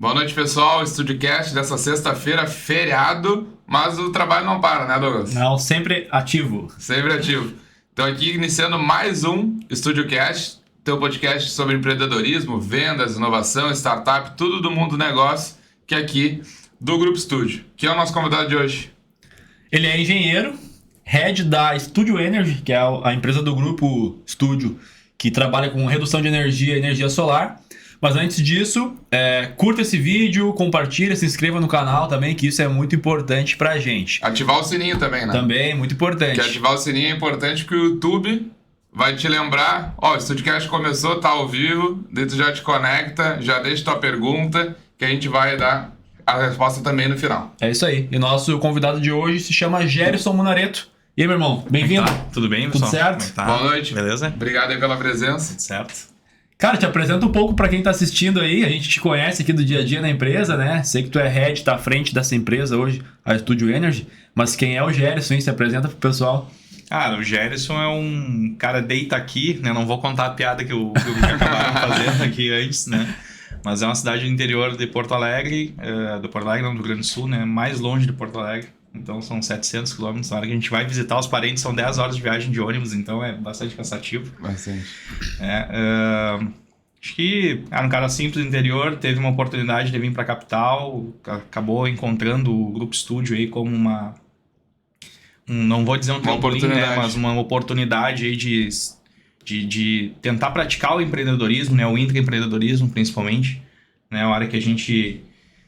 Boa noite, pessoal. StúdioCast dessa sexta-feira, feriado, mas o trabalho não para, né, Douglas? Não, sempre ativo. Sempre ativo. Então aqui iniciando mais um StúdioCast, teu podcast sobre empreendedorismo, vendas, inovação, startup, tudo do mundo do negócio, que é aqui do Grupo Estúdio. Quem é o nosso convidado de hoje? Ele é engenheiro, head da Studio Energy, que é a empresa do Grupo Estúdio, que trabalha com redução de energia e energia solar. Mas antes disso, curta esse vídeo, compartilha, se inscreva no canal também, que isso é muito importante pra gente. Ativar o sininho também, né? Também, muito importante. Que ativar o sininho é importante porque o YouTube vai te lembrar, o StúdioCast começou, tá ao vivo, daí tu já te conecta, já deixa tua pergunta, que a gente vai dar a resposta também no final. É isso aí. E nosso convidado de hoje se chama Gerson Munareto. E aí, meu irmão, bem-vindo. Tá? Tudo bem, Tudo pessoal? certo? Tá? Boa noite. Beleza? Obrigado aí pela presença. Tudo certo. Cara, te apresenta um pouco pra quem tá assistindo aí. A gente te conhece aqui do dia a dia na empresa, né? Sei que tu é head, tá à frente dessa empresa hoje, a Studio Energy. Mas quem é o Gerson, hein? Se apresenta pro pessoal. Ah, o Gerson é um cara deita aqui, né? Não vou contar a piada que acabaram fazendo aqui antes, né? Mas é uma cidade do interior de Porto Alegre, do Porto Alegre, não, do Rio Grande do Sul, né? Mais longe de Porto Alegre. Então são 700 quilômetros. Na hora que a gente vai visitar os parentes, são 10 horas de viagem de ônibus, então é bastante cansativo. Bastante. Acho que era um cara simples do interior, teve uma oportunidade de vir para a capital, acabou encontrando o Grupo Estúdio aí como não vou dizer um trampolim, né, mas uma oportunidade aí de tentar praticar o empreendedorismo, né, o intraempreendedorismo principalmente, né, a hora que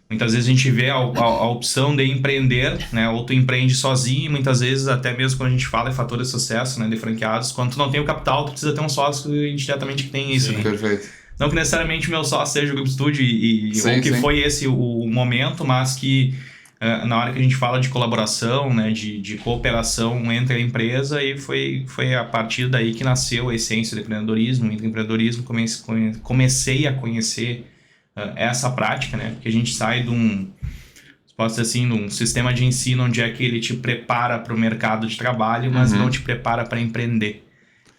muitas vezes a gente vê a opção de empreender, né, ou tu empreende sozinho, muitas vezes até mesmo quando a gente fala em fator de sucesso, né, de franqueados, quando tu não tem o capital, tu precisa ter um sócio indiretamente que tem isso. Sim, né? perfeito. Não que necessariamente o meu sócio seja o Grupo Estúdio ou que foi esse o momento, mas que na hora que a gente fala de colaboração, né, de cooperação entre a empresa, e foi a partir daí que nasceu a essência do empreendedorismo, intraempreendedorismo, comecei a conhecer essa prática, né, porque a gente sai de posso dizer assim, de um sistema de ensino onde é que ele te prepara para o mercado de trabalho, mas não te prepara para empreender.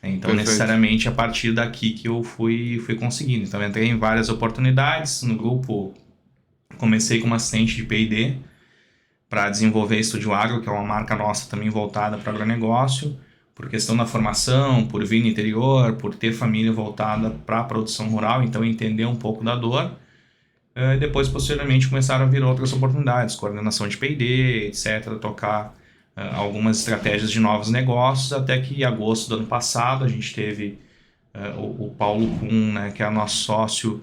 Então, Perfeito. necessariamente, a partir daqui que eu fui conseguindo. Então, entrei em várias oportunidades. No grupo, comecei como assistente de P&D para desenvolver Estúdio Agro, que é uma marca nossa também voltada para agronegócio, por questão da formação, por vir no interior, por ter família voltada para a produção rural, então entender um pouco da dor. Depois, posteriormente, começaram a vir outras oportunidades, coordenação de P&D, etc., tocar algumas estratégias de novos negócios, até que em agosto do ano passado a gente teve o Paulo Kuhn, né, que é nosso sócio,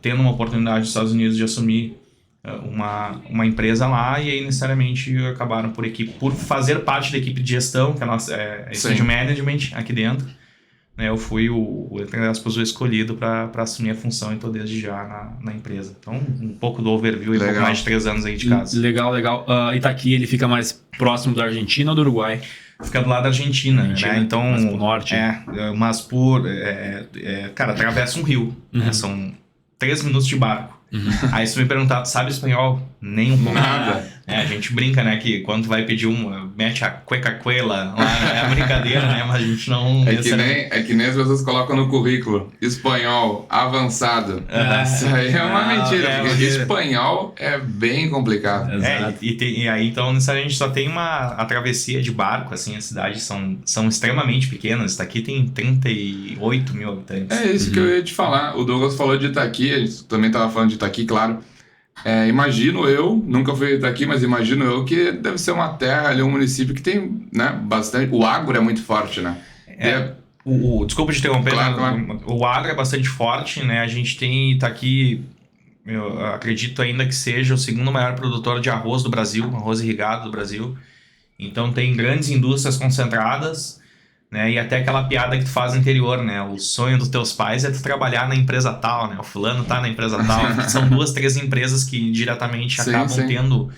tendo uma oportunidade nos Estados Unidos de assumir uma empresa lá, e aí necessariamente acabaram por fazer parte da equipe de gestão, que é a nossa Studio Management aqui dentro, né, eu fui o escolhido para assumir a função, então desde já na empresa. Então um pouco do overview e pouco mais de 3 anos aí de casa. Legal. Itaqui, ele fica mais próximo da Argentina ou do Uruguai? Fica do lado da Argentina, né? Então, mais pro norte. Mas cara, atravessa um rio, né? São 3 minutos de barco. Aí se tu me perguntar, tu sabe espanhol? Nem um pouco. Nada. A gente brinca, né, que quando tu vai pedir mete a cueca-cuela lá, é brincadeira, né, mas a gente não... É que nem as pessoas colocam no currículo, espanhol avançado. Isso aí é uma mentira, porque espanhol é bem complicado. Exato. E aí, então, necessariamente só tem a travessia de barco, assim, as cidades são extremamente pequenas. Itaqui tem 38 mil habitantes. É isso que eu ia te falar. O Douglas falou de Itaqui, a gente também estava falando de Itaqui, claro. Imagino eu, nunca fui daqui, mas imagino eu que deve ser uma terra ali, um município que tem, né, bastante... O agro é muito forte, né? Desculpa te interromper, Claro. O agro é bastante forte, né? A gente tem Itaqui, eu acredito ainda que seja o segundo maior produtor de arroz do Brasil, arroz irrigado do Brasil. Então tem grandes indústrias concentradas, né? E até aquela piada que tu faz no interior, né? O sonho dos teus pais é tu trabalhar na empresa tal, né? O fulano tá na empresa tal. São 2, 3 empresas que diretamente acabam tendo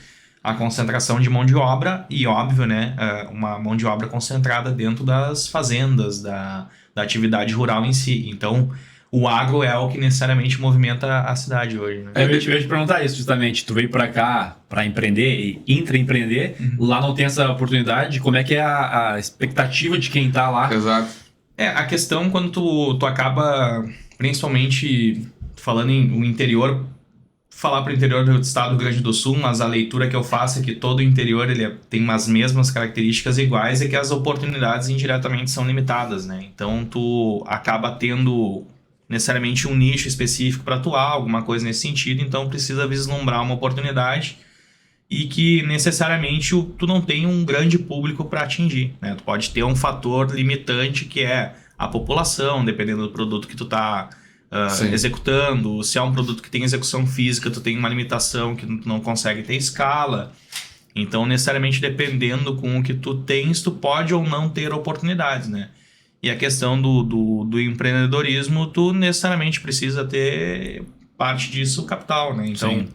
a concentração de mão de obra e, óbvio, né? Uma mão de obra concentrada dentro das fazendas, da atividade rural em si. Então, o agro é o que necessariamente movimenta a cidade hoje, né? Eu ia te perguntar isso justamente. Tu veio pra cá pra empreender e intraempreender. Lá não tem essa oportunidade. Como é que é a expectativa de quem tá lá? Exato. A questão quando tu acaba, principalmente falando em o interior, falar para o interior do estado do Rio Grande do Sul, mas a leitura que eu faço é que todo o interior tem umas mesmas características iguais, é que as oportunidades indiretamente são limitadas, né? Então tu acaba tendo necessariamente um nicho específico para atuar, alguma coisa nesse sentido, então precisa vislumbrar uma oportunidade e que necessariamente tu não tem um grande público para atingir, né? Tu pode ter um fator limitante que é a população, dependendo do produto que tu tá executando. Se é um produto que tem execução física, tu tem uma limitação que tu não consegue ter escala. Então, necessariamente, dependendo com o que tu tens, tu pode ou não ter oportunidades, né? E a questão do empreendedorismo, tu necessariamente precisa ter parte disso capital, né? Então, Sim.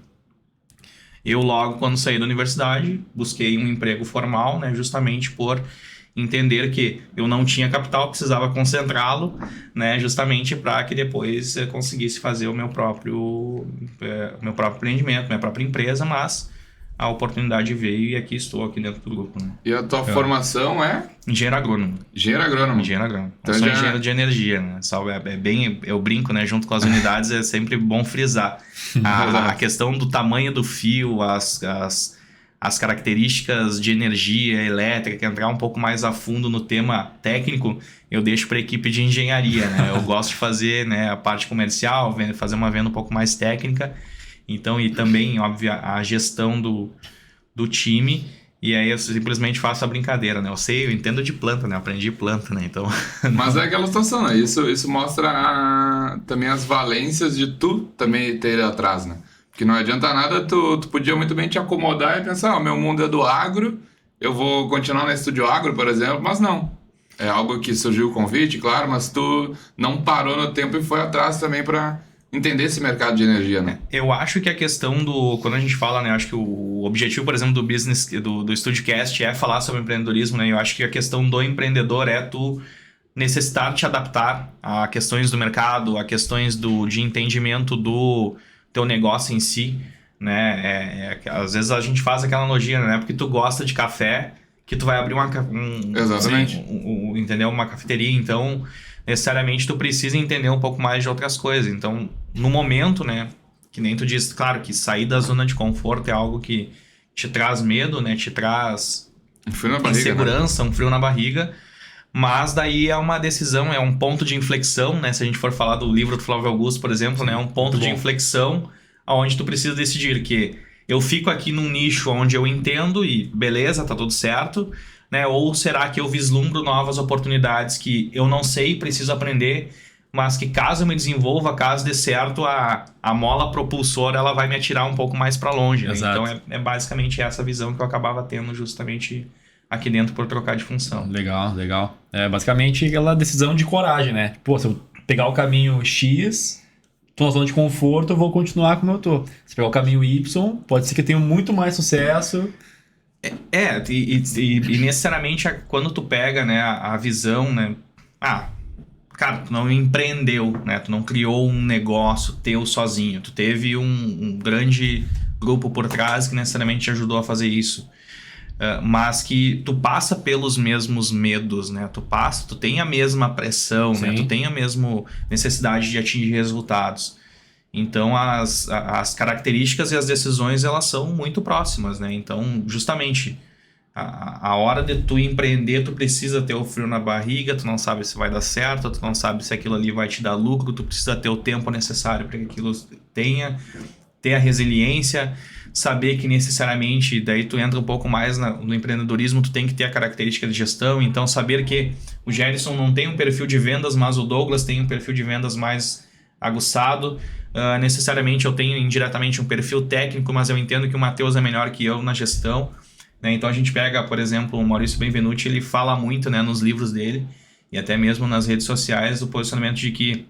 eu logo, quando saí da universidade, busquei um emprego formal, né? Justamente por entender que eu não tinha capital, precisava concentrá-lo, né, justamente para que depois eu conseguisse fazer o meu próprio empreendimento, minha própria empresa, mas a oportunidade veio e aqui estou, aqui dentro do grupo. Né? E a tua formação é? Engenheiro agrônomo. Engenheiro agrônomo. Engenheiro agrônomo. Então Eu sou já... engenheiro de energia, né? É bem, eu brinco, né? Junto com as unidades, é sempre bom frisar. A questão do tamanho do fio, as características de energia elétrica, entrar um pouco mais a fundo no tema técnico, eu deixo para a equipe de engenharia, né? Eu gosto de fazer, né, a parte comercial, fazer uma venda um pouco mais técnica, então, e também, óbvio, a gestão do time, e aí eu simplesmente faço a brincadeira, né? Eu entendo de planta, né? Eu aprendi planta, né? Então... Mas é aquela situação, né? Isso mostra também as valências de tu também ter atrás, né? Porque não adianta nada, tu podia muito bem te acomodar e pensar, meu mundo é do agro, eu vou continuar na Estúdio Agro, por exemplo, mas não. É algo que surgiu o convite, claro, mas tu não parou no tempo e foi atrás também para entender esse mercado de energia, né? Eu acho que a questão quando a gente fala, né, eu acho que o objetivo, por exemplo, do business, do StudioCast é falar sobre empreendedorismo, né? Eu acho que a questão do empreendedor é tu necessitar te adaptar a questões do mercado, a questões de entendimento do teu negócio em si, né? Às vezes a gente faz aquela analogia, né? Porque tu gosta de café, que tu vai abrir Exatamente. entendeu? Uma cafeteria, então necessariamente tu precisa entender um pouco mais de outras coisas. Então, no momento, né? Que nem tu disse, claro que sair da zona de conforto é algo que te traz medo, né? Te traz Um frio na barriga, insegurança, né? um frio na barriga. Mas daí é uma decisão, é um ponto de inflexão, né? Se a gente for falar do livro do Flávio Augusto, por exemplo, né? É um ponto de inflexão onde tu precisa decidir que eu fico aqui num nicho onde eu entendo e beleza, tá tudo certo, né? Ou será que eu vislumbro novas oportunidades que eu não sei, preciso aprender, mas que caso eu me desenvolva, caso dê certo, a mola propulsora ela vai me atirar um pouco mais para longe. Né? Então é basicamente essa visão que eu acabava tendo justamente aqui dentro por trocar de função. Legal. É basicamente aquela decisão de coragem, né? Pô, se eu pegar o caminho X, tô na zona de conforto, eu vou continuar como eu tô. Se pegar o caminho Y, pode ser que eu tenha muito mais sucesso. E necessariamente quando tu pega, né, a visão, né? Cara, tu não empreendeu, né? Tu não criou um negócio teu sozinho. Tu teve um grande grupo por trás que necessariamente te ajudou a fazer isso. Mas que tu passa pelos mesmos medos, né? Tu tem a mesma pressão, né? Tu tem a mesma necessidade de atingir resultados. Então, as características e as decisões, elas são muito próximas, né? Então, justamente, a hora de tu empreender, tu precisa ter o frio na barriga, tu não sabe se vai dar certo, tu não sabe se aquilo ali vai te dar lucro, tu precisa ter o tempo necessário para que aquilo ter a resiliência, saber que necessariamente, daí tu entra um pouco mais no empreendedorismo, tu tem que ter a característica de gestão, então saber que o Gerson não tem um perfil de vendas, mas o Douglas tem um perfil de vendas mais aguçado, necessariamente eu tenho indiretamente um perfil técnico, mas eu entendo que o Matheus é melhor que eu na gestão, né? Então a gente pega, por exemplo, o Maurício Benvenuti, ele fala muito, né, nos livros dele, e até mesmo nas redes sociais, do posicionamento de que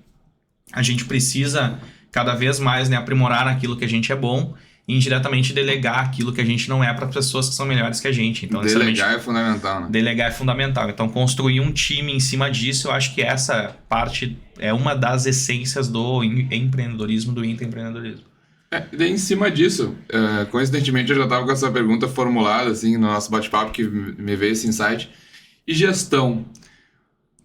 a gente precisa cada vez mais, né, aprimorar aquilo que a gente é bom, e indiretamente delegar aquilo que a gente não é para pessoas que são melhores que a gente. Então, delegar é fundamental, né? Delegar é fundamental. Então, construir um time em cima disso, eu acho que essa parte é uma das essências do empreendedorismo, do intraempreendedorismo. E em cima disso, coincidentemente eu já estava com essa pergunta formulada assim, no nosso bate-papo, que me veio esse insight. E gestão?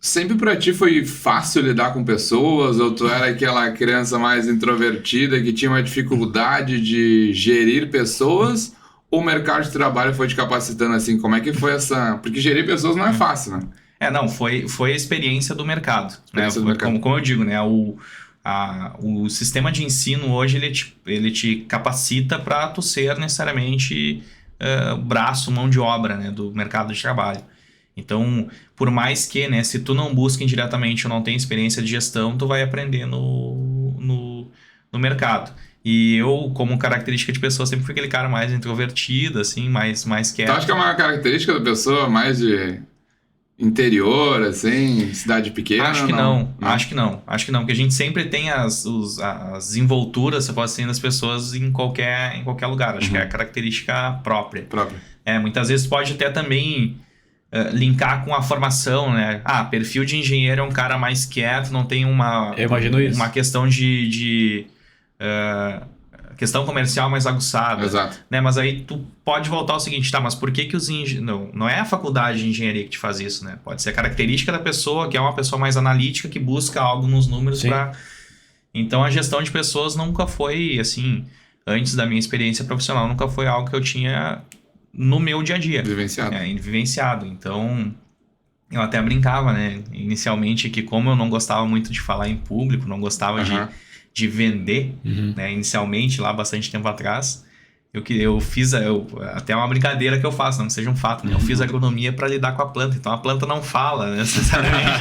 Sempre pra ti foi fácil lidar com pessoas, ou tu era aquela criança mais introvertida que tinha uma dificuldade de gerir pessoas, ou o mercado de trabalho foi te capacitando assim? Como é que foi essa... Porque gerir pessoas não é fácil, né? Não, foi a experiência do mercado, né? Experiência do mercado. Como eu digo, né? O sistema de ensino hoje, ele te capacita para tu ser necessariamente braço, mão de obra, né? Do mercado de trabalho. Então, por mais que, né? Se tu não busca indiretamente ou não tem experiência de gestão, tu vai aprender no mercado. E eu, como característica de pessoa, sempre fui aquele cara mais introvertido, assim, mais quieto. Tu acha que é uma característica da pessoa mais de interior, assim, cidade pequena? Acho que não. Acho que não, porque a gente sempre tem as desenvolturas, você pode ser, das pessoas em qualquer lugar. Acho que é a característica própria. Muitas vezes pode até também linkar com a formação, né? Perfil de engenheiro é um cara mais quieto, não tem Eu imagino isso. uma questão questão comercial mais aguçada. Exato. Né? Mas aí tu pode voltar ao seguinte, tá, mas por que os engenheiros... Não é a faculdade de engenharia que te faz isso, né? Pode ser a característica da pessoa, que é uma pessoa mais analítica, que busca algo nos números para... Então a gestão de pessoas nunca foi, assim, antes da minha experiência profissional, nunca foi algo que eu tinha no meu dia a dia. Vivenciado. Então, eu até brincava, né? Inicialmente, que como eu não gostava muito de falar em público, não gostava de vender, né? Inicialmente, lá bastante tempo atrás, eu fiz até uma brincadeira que eu faço, não seja um fato, né? Eu fiz agronomia para lidar com a planta, então a planta não fala, necessariamente.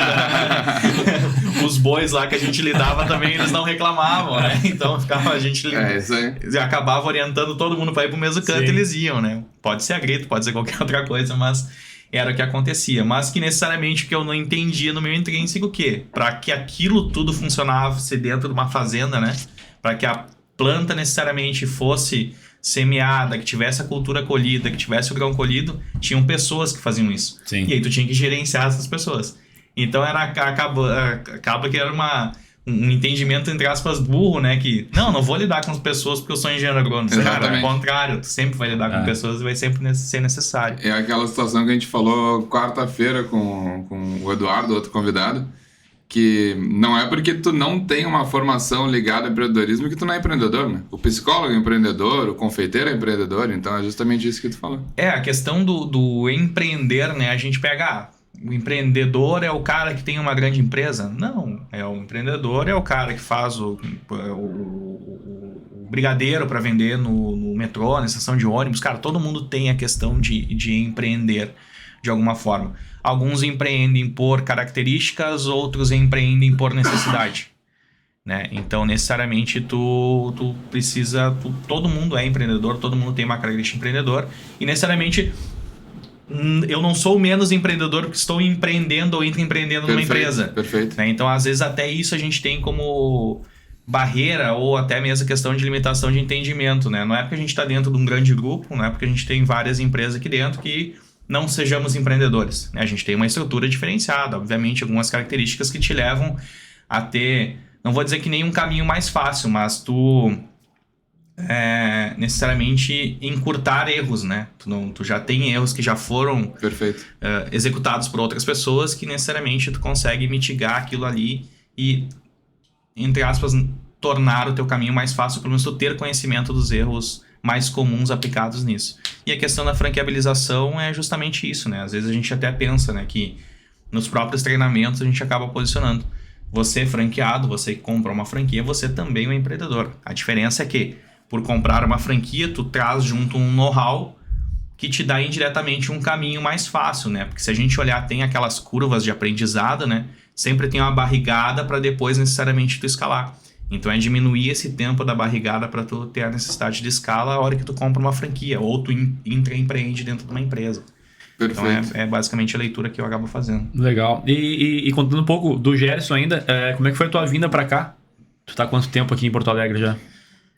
Os bois lá que a gente lidava também, eles não reclamavam, né? Então a gente isso aí. acabava orientando todo mundo para ir pro mesmo canto, e eles iam, né? Pode ser a grito, pode ser qualquer outra coisa, mas era o que acontecia. Mas que necessariamente o que eu não entendia no meu intrínseco, o quê? Para que aquilo tudo funcionasse dentro de uma fazenda, né? Para que a planta necessariamente fosse semeada, que tivesse a cultura colhida, que tivesse o grão colhido, tinham pessoas que faziam isso. Sim. E aí tu tinha que gerenciar essas pessoas. Então acaba que era um entendimento, entre aspas, burro, né? Que, não vou lidar com as pessoas porque eu sou engenheiro agrônomo. Cara, ao contrário, tu sempre vai lidar com pessoas e vai sempre ser necessário. É aquela situação que a gente falou quarta-feira com o Eduardo, outro convidado, que não é porque tu não tem uma formação ligada ao empreendedorismo que tu não é empreendedor, né? O psicólogo é empreendedor, o confeiteiro é empreendedor, então é justamente isso que tu falou. A questão do empreender, né? A gente pega... O empreendedor é o cara que tem uma grande empresa? Não. O empreendedor é o cara que faz o brigadeiro para vender no metrô, na estação de ônibus. Cara, todo mundo tem a questão de empreender de alguma forma. Alguns empreendem por características, outros empreendem por necessidade. Né? Então, necessariamente, tu precisa... todo mundo é empreendedor, todo mundo tem uma característica de empreendedor. E, necessariamente... eu não sou menos empreendedor porque estou empreendendo ou empreendendo numa empresa. Perfeito. Né? Então, às vezes, até isso a gente tem como barreira ou até mesmo questão de limitação de entendimento. Né? Não é porque a gente está dentro de um grande grupo, não é porque a gente tem várias empresas aqui dentro que não sejamos empreendedores. Né? A gente tem uma estrutura diferenciada, obviamente, algumas características que te levam a ter, não vou dizer que nem um caminho mais fácil, mas tu... necessariamente encurtar erros, né? Tu já tem erros que já foram executados por outras pessoas que necessariamente tu consegue mitigar aquilo ali e, entre aspas, tornar o teu caminho mais fácil, pelo menos tu ter conhecimento dos erros mais comuns aplicados nisso. E a questão da franqueabilização é justamente isso, né? Às vezes a gente até pensa, né, que nos próprios treinamentos a gente acaba posicionando. Você franqueado, você que compra uma franquia, você também é um empreendedor. A diferença é que por comprar uma franquia, tu traz junto um know-how que te dá indiretamente um caminho mais fácil, né? Porque se a gente olhar, tem aquelas curvas de aprendizado, né? Sempre tem uma barrigada para depois necessariamente tu escalar. Então é diminuir esse tempo da barrigada para tu ter a necessidade de escala a hora que tu compra uma franquia ou tu empreende dentro de uma empresa. Perfeito. Então é basicamente a leitura que eu acabo fazendo. Legal. E contando um pouco do Gerson ainda, como é que foi a tua vinda para cá? Tu tá há quanto tempo aqui em Porto Alegre já?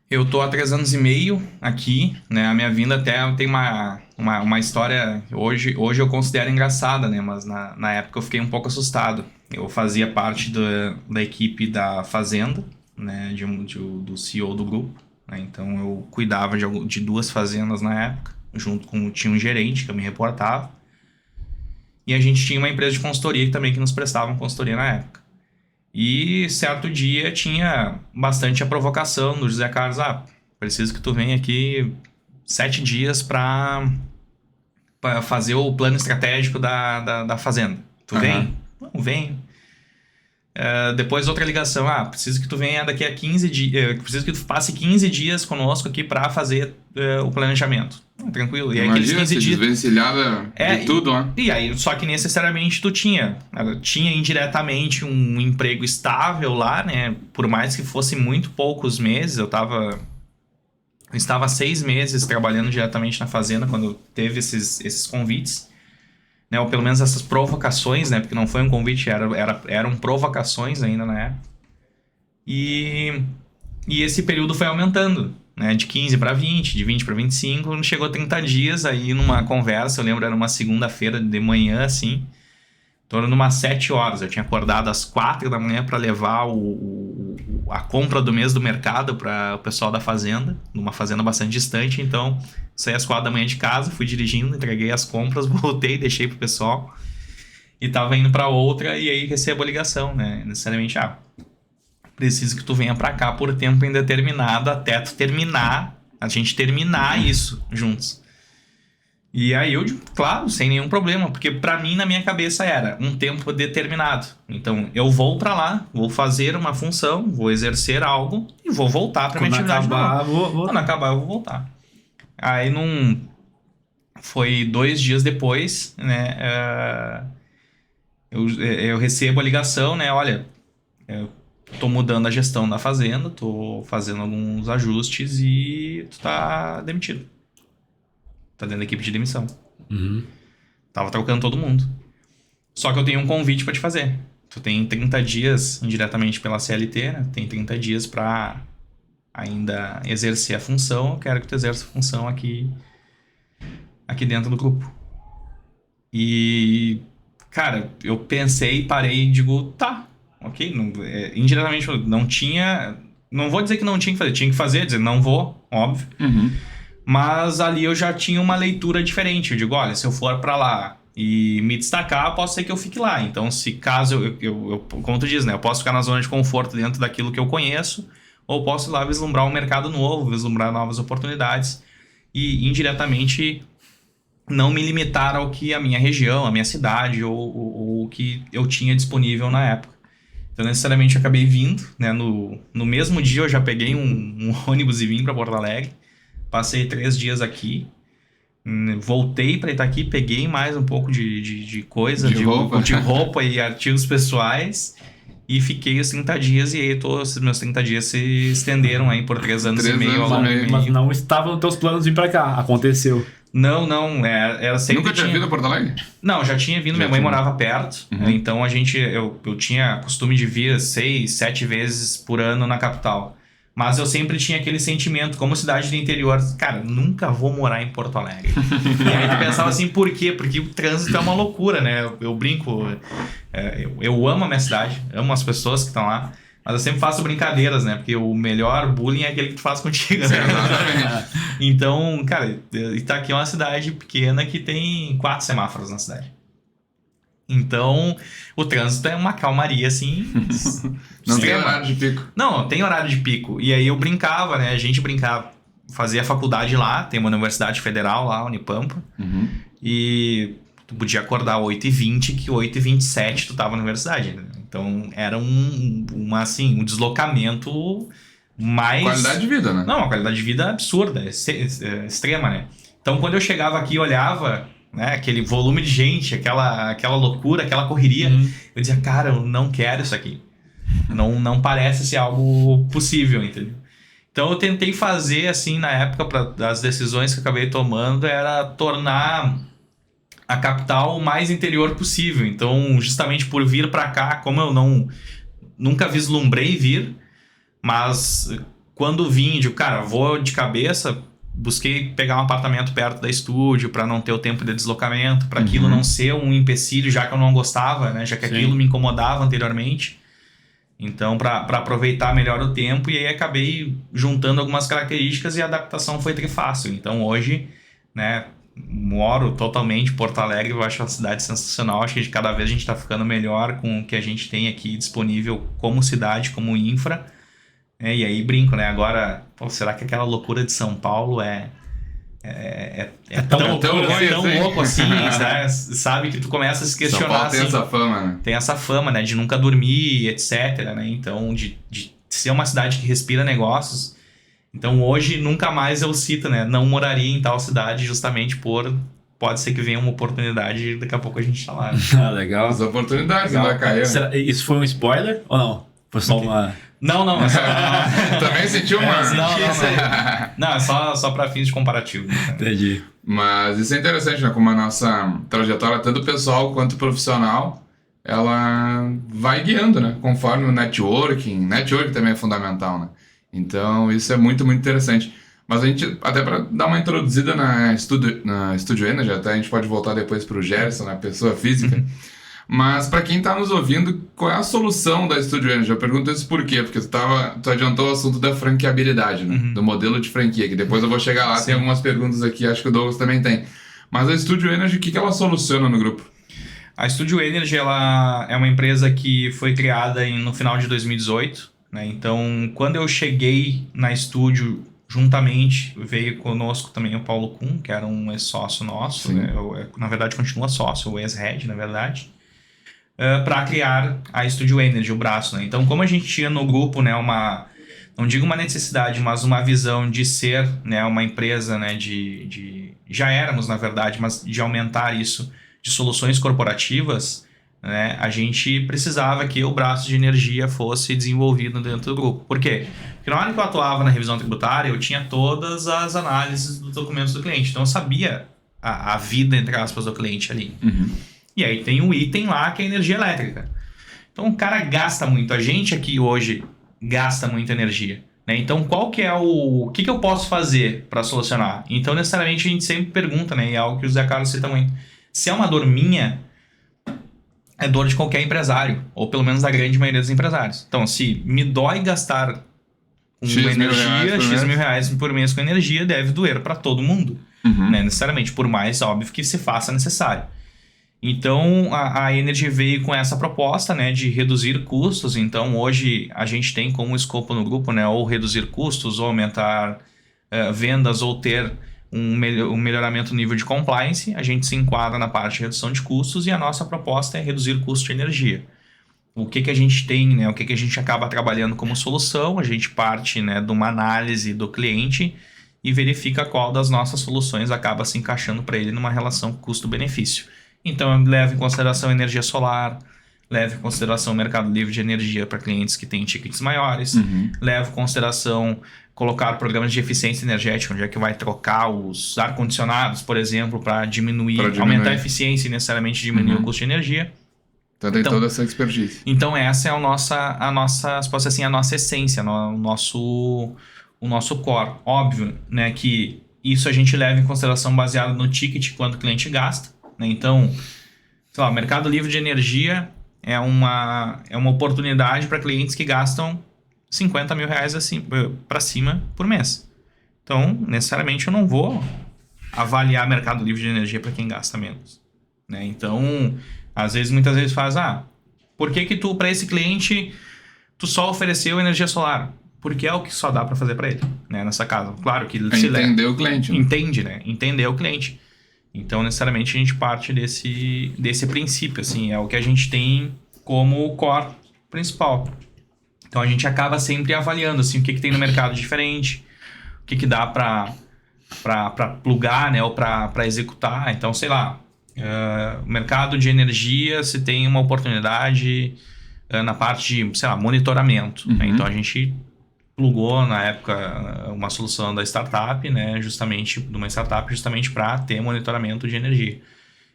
Eu tô há 3 anos e meio aqui, né? A minha vinda até tem uma história, hoje eu considero engraçada, né? Mas na época eu fiquei um pouco assustado. Eu fazia parte da equipe da Fazenda, né? Do CEO do grupo, né? Então eu cuidava de 2 fazendas na época, tinha um gerente que eu me reportava. E a gente tinha uma empresa de consultoria também que nos prestava consultoria na época. E certo dia tinha bastante a provocação do José Carlos. Preciso que tu venha aqui 7 dias para fazer o plano estratégico da fazenda. Tu vem? Não, venho. Depois outra ligação. Preciso que tu venha daqui a 15 dias. Preciso que tu passe 15 dias conosco aqui para fazer o planejamento. Tranquilo. E aí aqueles 15 dias desvencilhada de tudo, né? E aí, só que necessariamente tu tinha indiretamente um emprego estável lá, né? Por mais que fosse muito poucos meses, eu estava 6 meses trabalhando diretamente na fazenda quando teve esses convites, né? Ou pelo menos essas provocações, né? Porque não foi um convite, eram provocações ainda na época. E esse período foi aumentando, né? De 15 para 20, de 20 para 25, chegou a 30 dias aí numa conversa, eu lembro, era uma segunda-feira de manhã, assim, em torno de umas 7 horas. Eu tinha acordado às 4 da manhã para levar a compra do mês do mercado para o pessoal da fazenda, numa fazenda bastante distante. Então, saí às 4 da manhã de casa, fui dirigindo, entreguei as compras, voltei, deixei pro pessoal e tava indo para outra, e aí recebo a ligação, né? Necessariamente, preciso que tu venha para cá por tempo indeterminado até tu terminar, a gente terminar isso juntos. E aí eu, claro, sem nenhum problema, porque para mim, na minha cabeça, era um tempo determinado. Então, eu vou para lá, vou fazer uma função, vou exercer algo e vou voltar para minha atividade normal. Quando acabar, eu vou voltar. Aí, foi 2 dias depois, né, eu recebo a ligação, né, olha, eu tô mudando a gestão da fazenda, tô fazendo alguns ajustes e tu tá demitido. Tá dentro da equipe de demissão. Tava trocando todo mundo. Só que eu tenho um convite pra te fazer. Tu tem 30 dias indiretamente pela CLT, né? Tem 30 dias pra ainda exercer a função. Eu quero que tu exerça a função aqui dentro do grupo. E, cara, eu pensei, parei e digo, tá, ok. Indiretamente, não tinha... Não vou dizer que não tinha que fazer. Tinha que fazer, dizer, não vou, óbvio. Mas ali eu já tinha uma leitura diferente. Eu digo, olha, se eu for pra lá e me destacar, pode ser que eu fique lá. Então, se caso eu como tu diz, né? Eu posso ficar na zona de conforto dentro daquilo que eu conheço, ou posso ir lá vislumbrar um mercado novo, vislumbrar novas oportunidades e indiretamente não me limitar ao que a minha região, a minha cidade ou o que eu tinha disponível na época. Então, necessariamente, eu acabei vindo, né? No mesmo dia, eu já peguei um ônibus e vim para Porto Alegre. Passei 3 dias aqui, voltei para Itaqui, peguei mais um pouco de coisa, de roupa e artigos pessoais, e fiquei os 30 dias, e aí todos os meus 30 dias se estenderam aí por 3 anos e meio. Mas não estava nos teus planos vir para cá, aconteceu. Não, era sempre... Nunca tinha vindo a Porto Alegre? Não, já tinha vindo, minha mãe morava perto, então eu tinha costume de vir 6, 7 vezes por ano na capital. Mas eu sempre tinha aquele sentimento, como cidade do interior, cara, nunca vou morar em Porto Alegre. E aí tu pensava assim, por quê? Porque o trânsito é uma loucura, né? Eu brinco, eu amo a minha cidade, amo as pessoas que estão lá, mas eu sempre faço brincadeiras, né? Porque o melhor bullying é aquele que tu faz contigo, né? Então, cara, Itaqui é uma cidade pequena que tem 4 semáforos na cidade. Então, o trânsito é uma calmaria, assim... Não tem horário de pico. Não tem horário de pico. E aí eu brincava, né? A gente brincava. Fazia faculdade lá, tem uma universidade federal lá, Unipampa. E tu podia acordar 8h20, que 8h27 tu tava na universidade. Né? Então, era um deslocamento mais... Qualidade de vida, né? Não, uma qualidade de vida absurda, extrema, né? Então, quando eu chegava aqui e olhava... Né, aquele volume de gente, aquela loucura, aquela correria, eu dizia, cara, eu não quero isso aqui. Não parece ser algo possível, entendeu? Então eu tentei fazer, assim, na época, das decisões que eu acabei tomando, era tornar a capital o mais interior possível. Então, justamente por vir para cá, como eu nunca vislumbrei vir, mas quando vim, digo, cara, vou de cabeça... Busquei pegar um apartamento perto da estúdio para não ter o tempo de deslocamento, para aquilo não ser um empecilho, já que eu não gostava, né? Já que aquilo me incomodava anteriormente. Então, para aproveitar melhor o tempo, e aí acabei juntando algumas características e a adaptação foi trifácil. Então, hoje, né, moro totalmente em Porto Alegre, eu acho uma cidade sensacional, acho que cada vez a gente está ficando melhor com o que a gente tem aqui disponível como cidade, como infra, e aí brinco, né, agora, pô, será que aquela loucura de São Paulo é tão louco assim, né? Sabe que tu começa a se questionar. São Paulo tem assim, essa fama, né? Tem essa fama, né, de nunca dormir, etc, né, então de ser uma cidade que respira negócios. Então hoje nunca mais eu cito, né, não moraria em tal cidade justamente pode ser que venha uma oportunidade e daqui a pouco a gente tá lá. Né? Legal. As oportunidades da carreira. Isso foi um spoiler ou não? Foi só uma... Não. Também sentiu uma... Não, é só para fins de comparativo. Né? Entendi. Mas isso é interessante, né? Como a nossa trajetória, tanto pessoal quanto profissional, ela vai guiando, né? Conforme o networking. Networking também é fundamental, né? Então, isso é muito, muito interessante. Mas a gente, até para dar uma introduzida na Studio Energy, até a gente pode voltar depois para o Gerson, na pessoa física. Mas para quem está nos ouvindo, qual é a solução da Studio Energy? Eu pergunto isso por quê? Porque tu adiantou o assunto da franqueabilidade, né? Do modelo de franquia, que depois eu vou chegar lá, tem algumas perguntas aqui, acho que o Douglas também tem. Mas a Studio Energy, o que ela soluciona no grupo? A Studio Energy, ela é uma empresa que foi criada no final de 2018, né? Então, quando eu cheguei na Studio, juntamente veio conosco também o Paulo Kuhn, que era um ex-sócio nosso, né? Na verdade continua sócio, o ex-head, na verdade, para criar a Studio Energy, o braço, né? Então, como a gente tinha no grupo, né, não digo uma necessidade, mas uma visão de ser, né, uma empresa, né, já éramos, na verdade, mas de aumentar isso, de soluções corporativas, né, a gente precisava que o braço de energia fosse desenvolvido dentro do grupo. Por quê? Porque na hora que eu atuava na revisão tributária, eu tinha todas as análises dos documentos do cliente. Então eu sabia a vida, entre aspas, do cliente ali. E aí tem um item lá que é a energia elétrica. Então o cara gasta muito. A gente aqui hoje gasta muita energia. Né? Então qual que é o que eu posso fazer para solucionar? Então necessariamente a gente sempre pergunta, né, e é algo que o Zé Carlos cita muito. Se é uma dor minha, é dor de qualquer empresário, ou pelo menos da grande maioria dos empresários. Então, se me dói gastar com energia, X mil reais por mês com energia, deve doer para todo mundo, né? Necessariamente, por mais óbvio que se faça necessário. Então, a Energy veio com essa proposta, né, de reduzir custos. Então, hoje a gente tem como escopo no grupo, né, ou reduzir custos, ou aumentar vendas, ou ter um melhoramento do nível de compliance. A gente se enquadra na parte de redução de custos e a nossa proposta é reduzir o custo de energia. O que a gente tem, né? O que a gente acaba trabalhando como solução? A gente parte, né, de uma análise do cliente e verifica qual das nossas soluções acaba se encaixando para ele numa relação custo-benefício. Então, eu levo em consideração energia solar, levo em consideração o mercado livre de energia para clientes que têm tickets maiores, levo em consideração colocar programas de eficiência energética, onde é que vai trocar os ar-condicionados, por exemplo, para aumentar a eficiência e necessariamente diminuir o custo de energia. Então tem toda essa expertise. Então essa é a nossa, se posso dizer assim, a nossa essência, o nosso core. Óbvio, né, que isso a gente leva em consideração baseado no ticket quanto o cliente gasta. Né? Então, sei lá, o mercado livre de energia é uma oportunidade para clientes que gastam 50 mil reais assim, para cima por mês. Então, necessariamente eu não vou avaliar mercado livre de energia para quem gasta menos. Né? Então, muitas vezes faz, por que tu, para esse cliente, tu só ofereceu energia solar? Porque é o que só dá para fazer para ele, né, nessa casa. Claro que entender o cliente. Né? Entende, né? Entender o cliente. Então, necessariamente, a gente parte desse princípio, assim, é o que a gente tem como core principal. Então, a gente acaba sempre avaliando, assim, o que tem no mercado diferente, o que dá para plugar, né, ou para executar. Então, sei lá, mercado de energia, se tem uma oportunidade na parte de, sei lá, monitoramento. Né? Então, a gente plugou, na época, uma solução da startup, né, de uma startup justamente para ter monitoramento de energia.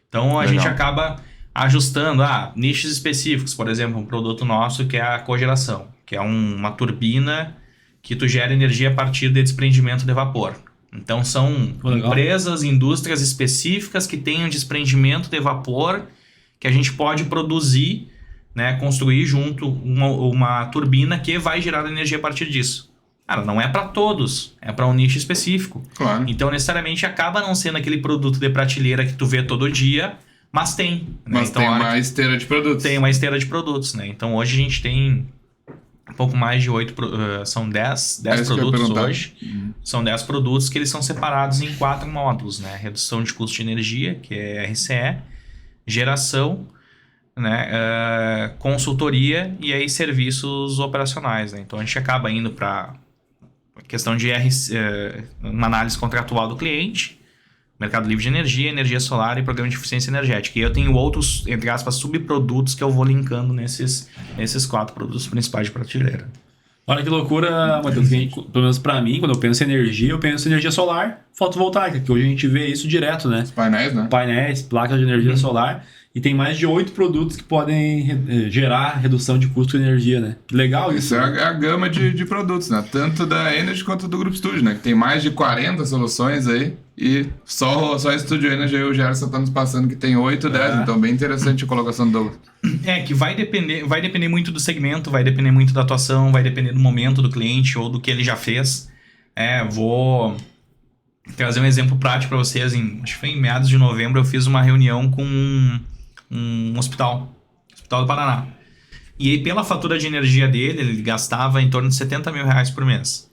Então, a gente acaba ajustando nichos específicos. Por exemplo, um produto nosso que é a cogeração, que é uma turbina que tu gera energia a partir de desprendimento de vapor. Então, são empresas, indústrias específicas que têm um desprendimento de vapor que a gente pode produzir, né, construir junto uma turbina que vai gerar energia a partir disso. Cara, não é para todos, é para um nicho específico. Claro. Então, necessariamente, acaba não sendo aquele produto de prateleira que tu vê todo dia, mas tem. Né? Mas então, tem uma esteira de produtos. Tem uma esteira de produtos, né? Então, hoje a gente tem um pouco mais de 8... são 10 produtos hoje. São 10 produtos que eles são separados em 4 módulos, né? Redução de custo de energia, que é RCE, geração, né? Consultoria e aí serviços operacionais, né? Então, a gente acaba indo para questão de uma análise contratual do cliente, mercado livre de energia, energia solar e programa de eficiência energética. E eu tenho outros, entre aspas, subprodutos que eu vou linkando nesses 4 produtos principais de prateleira. Olha que loucura, Matheus, pelo menos pra mim, quando eu penso em energia, eu penso em energia solar fotovoltaica, que hoje a gente vê isso direto, né? Os painéis, né? Painéis, placas de energia solar, e tem mais de 8 produtos que podem gerar redução de custo de energia, né? Que legal isso. Isso é a gama de produtos, né? Tanto da Energy quanto do Grupo Studio, né? Que tem mais de 40 soluções aí. E só a Studio Energy e o Gerson tá nos passando que tem 8, 10. Então, bem interessante a colocação do Douglas. Que vai depender muito do segmento, vai depender muito da atuação, vai depender do momento do cliente ou do que ele já fez. Vou trazer um exemplo prático para vocês. Acho que foi em meados de novembro, eu fiz uma reunião com um hospital do Paraná. E aí, pela fatura de energia dele, ele gastava em torno de 70 mil reais por mês.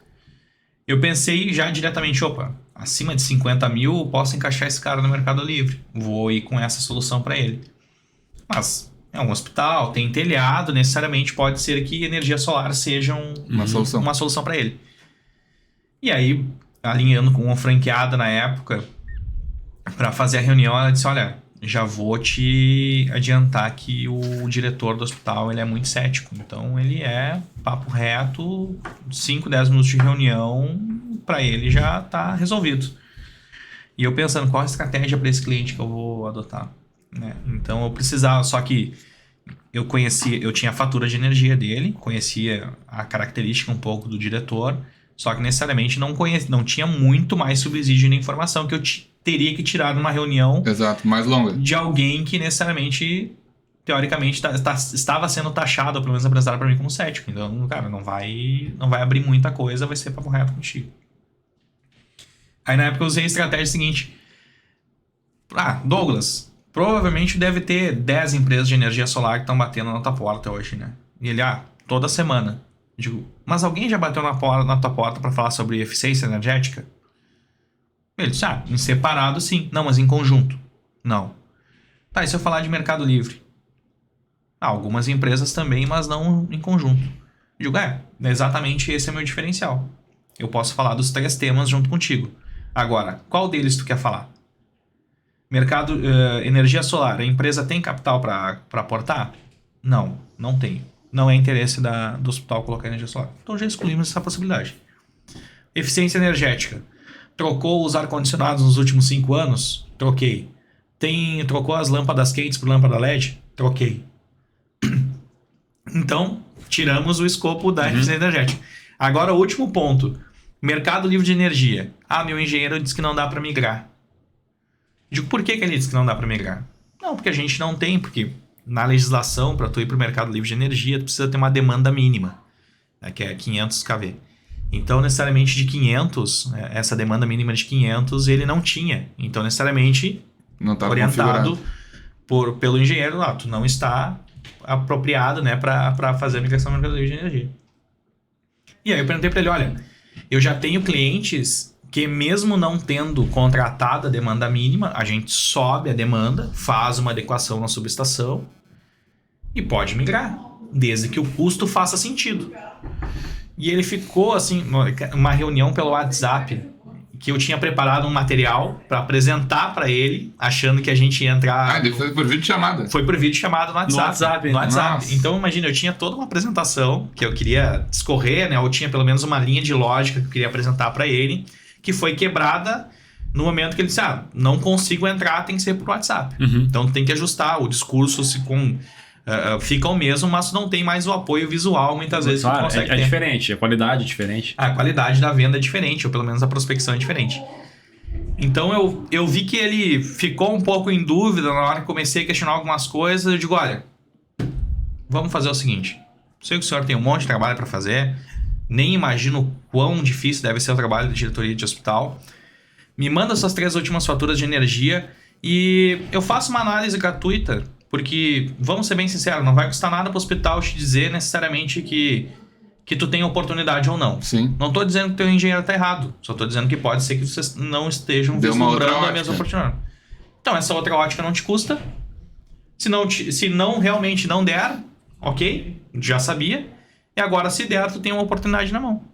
Eu pensei já diretamente, acima de 50 mil, eu posso encaixar esse cara no Mercado Livre. Vou ir com essa solução para ele. Mas é um hospital, tem telhado, necessariamente pode ser que energia solar seja uma solução para ele. E aí, alinhando com uma franqueada na época, para fazer a reunião, ela disse, olha, já vou te adiantar que o diretor do hospital ele é muito cético. Então, ele é papo reto, 5, 10 minutos de reunião, para ele já tá resolvido. E eu pensando, qual a estratégia para esse cliente que eu vou adotar? Né? Então, eu precisava, só que eu tinha a fatura de energia dele, conhecia a característica um pouco do diretor, só que necessariamente não tinha muito mais subsídio de informação que eu teria que tirar numa reunião. Exato, mais longa. De alguém que necessariamente, teoricamente, estava sendo taxado, ou pelo menos apresentado para mim como cético. Então, cara, não vai abrir muita coisa, vai ser papo reto contigo. Aí na época eu usei a estratégia seguinte. Douglas, provavelmente deve ter 10 empresas de energia solar que estão batendo na tua porta hoje, né? E ele, toda semana. Digo, mas alguém já bateu na tua porta para falar sobre eficiência energética? Ele disse, em separado sim. Não, mas em conjunto. Não. Tá, e se eu falar de Mercado Livre? Algumas empresas também, mas não em conjunto. Digo, exatamente esse é o meu diferencial. Eu posso falar dos 3 temas junto contigo. Agora, qual deles tu quer falar? Mercado, energia solar, a empresa tem capital para aportar? Não, não tem. Não é interesse do hospital colocar energia solar. Então já excluímos essa possibilidade. Eficiência energética. Trocou os ar-condicionados nos últimos 5 anos? Troquei. Trocou as lâmpadas quentes por lâmpada LED? Troquei. Então, tiramos o escopo da eficiência energética. Agora, o último ponto. Mercado livre de energia. Meu engenheiro disse que não dá para migrar. Digo, por que ele disse que não dá para migrar? Não, porque a gente não tem, porque na legislação, para tu ir para o mercado livre de energia, tu precisa ter uma demanda mínima, né, que é 500 kV. Então, necessariamente de 500, essa demanda mínima de 500, ele não tinha. Então, necessariamente, não tá orientado pelo engenheiro lá, tu não está apropriado, né, para fazer a migração no mercado livre de energia. E aí eu perguntei para ele, olha, eu já tenho clientes que mesmo não tendo contratado a demanda mínima, a gente sobe a demanda, faz uma adequação na subestação e pode migrar, desde que o custo faça sentido. E ele ficou assim, uma reunião pelo WhatsApp, que eu tinha preparado um material para apresentar para ele, achando que a gente ia entrar... Foi por vídeo chamada. Foi por vídeo chamada no WhatsApp. No WhatsApp. Então, imagina, eu tinha toda uma apresentação que eu queria discorrer, né? Ou tinha pelo menos uma linha de lógica que eu queria apresentar para ele, que foi quebrada no momento que ele disse, não consigo entrar, tem que ser por WhatsApp. Então, tem que ajustar o discurso, fica o mesmo, mas não tem mais o apoio visual, muitas vezes, que tu consegue ter. Diferente, a qualidade é diferente. A qualidade da venda é diferente, ou pelo menos a prospecção é diferente. Então, eu vi que ele ficou um pouco em dúvida na hora que comecei a questionar algumas coisas. Eu digo, olha, vamos fazer o seguinte, sei que o senhor tem um monte de trabalho para fazer, nem imagino o quão difícil deve ser o trabalho da diretoria de hospital. Me manda suas 3 últimas faturas de energia e eu faço uma análise gratuita, porque, vamos ser bem sinceros, não vai custar nada para o hospital te dizer necessariamente que tu tem oportunidade ou não. Sim. Não estou dizendo que teu engenheiro está errado, só estou dizendo que pode ser que vocês não estejam Deu uma outra vislumbrando a ótica. mesma oportunidade. Então, essa outra ótica não te custa. Se não realmente não der, ok, já sabia. E agora, se der, tu tem uma oportunidade na mão.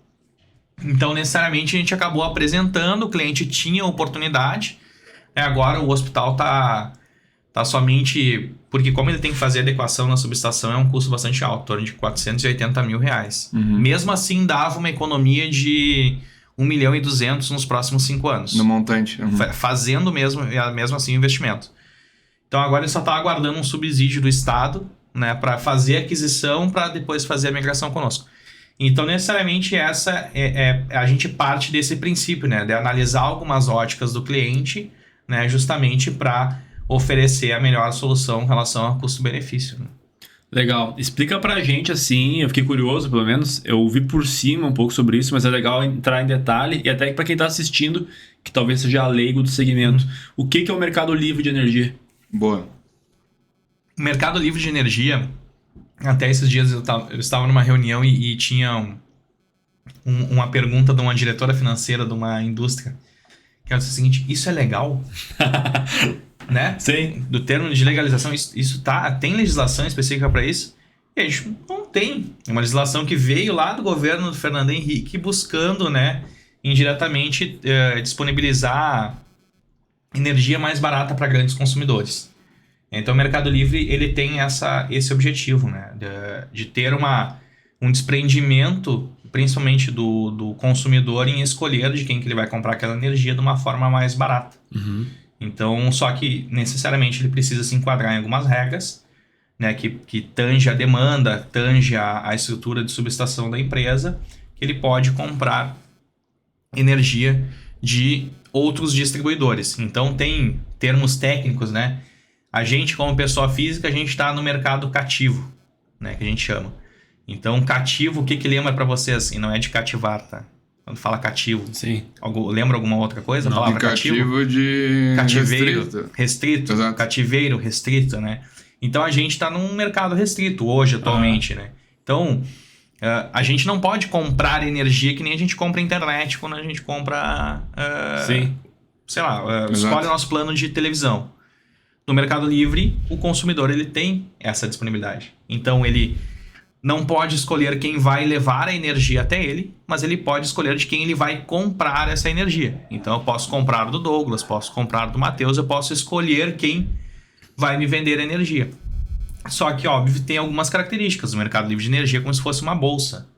Então, necessariamente, a gente acabou apresentando, o cliente tinha oportunidade. Agora, o hospital tá somente... Porque como ele tem que fazer adequação na subestação, é um custo bastante alto, em torno de 480 mil reais. Mesmo assim, dava uma economia de 1.200.000 nos próximos 5 anos. No montante. Fazendo mesmo assim o investimento. Então, agora ele só está aguardando um subsídio do Estado, né, para fazer a aquisição, para depois fazer a migração conosco. Então, necessariamente, a gente parte desse princípio, né, de analisar algumas óticas do cliente, né, justamente para oferecer a melhor solução em relação a custo-benefício. Né? Legal. Explica pra gente, assim, eu fiquei curioso, pelo menos, eu vi por cima um pouco sobre isso, mas é legal entrar em detalhe, e até pra quem tá assistindo, que talvez seja leigo do segmento. O que é o mercado livre de energia? Boa. O mercado livre de energia, até esses dias eu estava numa reunião e tinha uma pergunta de uma diretora financeira de uma indústria, que ela disse o seguinte: isso é legal? Né? Sim. Do termo de legalização, isso tem legislação específica para isso? E a gente não tem. É uma legislação que veio lá do governo do Fernando Henrique buscando, né, indiretamente disponibilizar energia mais barata para grandes consumidores. Então o Mercado Livre ele tem esse objetivo, né, de ter um desprendimento, principalmente do consumidor, em escolher de quem que ele vai comprar aquela energia de uma forma mais barata. Então, só que necessariamente ele precisa se enquadrar em algumas regras, né, que tange a demanda, tange a estrutura de subestação da empresa, que ele pode comprar energia de outros distribuidores. Então, tem termos técnicos, né? A gente, como pessoa física, a gente está no mercado cativo, né, que a gente chama. Então, cativo, o que lembra para vocês? E não é de cativar, tá? Quando fala cativo. Sim. Lembra alguma outra coisa? A palavra cativo de cativeiro. Restrito. Exato. Cativeiro, restrito, né? Então a gente está num mercado restrito hoje, atualmente, né? Então, a gente não pode comprar energia que nem a gente compra internet quando a gente compra... Sim. Sei lá, escolhe o nosso plano de televisão. No Mercado Livre, o consumidor ele tem essa disponibilidade. Então ele não pode escolher quem vai levar a energia até ele, mas ele pode escolher de quem ele vai comprar essa energia. Então eu posso comprar do Douglas, posso comprar do Matheus, eu posso escolher quem vai me vender a energia. Só que, óbvio, tem algumas características. O Mercado Livre de Energia é como se fosse uma bolsa.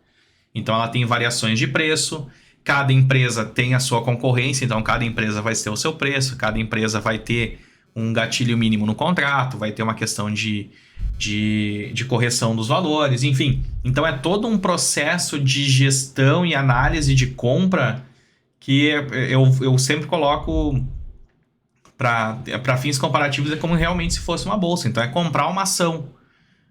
Então ela tem variações de preço, cada empresa tem a sua concorrência, então cada empresa vai ter o seu preço, cada empresa vai ter um gatilho mínimo no contrato, vai ter uma questão de correção dos valores, enfim. Então é todo um processo de gestão e análise de compra que eu sempre coloco para fins comparativos, é como realmente se fosse uma bolsa. Então é comprar uma ação.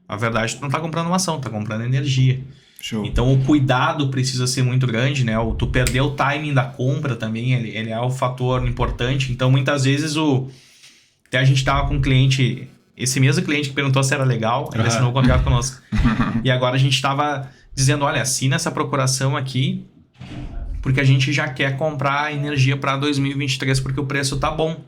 Na verdade, tu não está comprando uma ação, tu está comprando energia. Show. Então o cuidado precisa ser muito grande, né? Tu perder o timing da compra também, ele é o fator importante. Então muitas vezes até a gente estava com um cliente... Esse mesmo cliente que perguntou se era legal, ele assinou o contrato conosco. E agora a gente estava dizendo, olha, assina essa procuração aqui, porque a gente já quer comprar energia para 2023, porque o preço tá bom.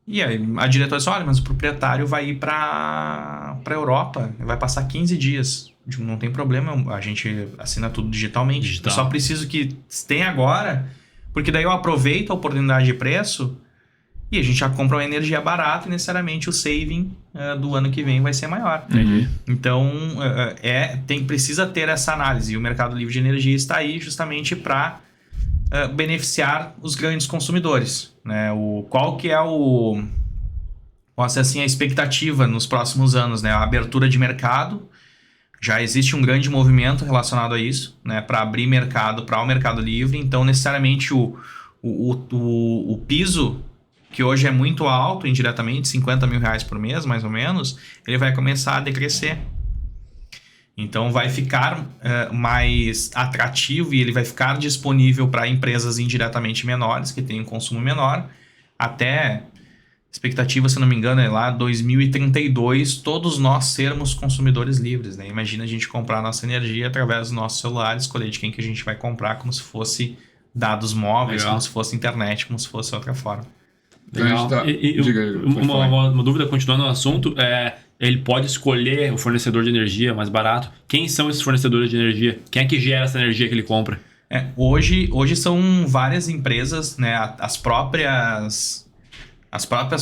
E aí a diretora disse, olha, mas o proprietário vai ir para Europa, vai passar 15 dias. Digo, não tem problema, a gente assina tudo digitalmente. Eu só preciso que tenha agora, porque daí eu aproveito a oportunidade de preço e a gente já compra uma energia barata e necessariamente o saving do ano que vem vai ser maior. Então, precisa ter essa análise. E o Mercado Livre de Energia está aí justamente para beneficiar os grandes consumidores. Né? Qual que é a expectativa nos próximos anos? Né? A abertura de mercado. Já existe um grande movimento relacionado a isso, né? Para abrir mercado para o Mercado Livre. Então, necessariamente, o piso, que hoje é muito alto indiretamente, 50 mil reais por mês, mais ou menos, ele vai começar a decrescer. Então vai ficar mais atrativo e ele vai ficar disponível para empresas indiretamente menores, que têm um consumo menor, até expectativa, se não me engano, é lá 2032, todos nós sermos consumidores livres, né? Imagina a gente comprar nossa energia através dos nossos celulares, escolher de quem que a gente vai comprar como se fosse dados móveis, Legal. como se fosse internet, como se fosse outra forma. Legal. Então a gente tá- Diga, pode falar. Uma dúvida, continuando no assunto, ele pode escolher o fornecedor de energia mais barato. Quem são esses fornecedores de energia? Quem é que gera essa energia que ele compra? Hoje são várias empresas, né? As próprias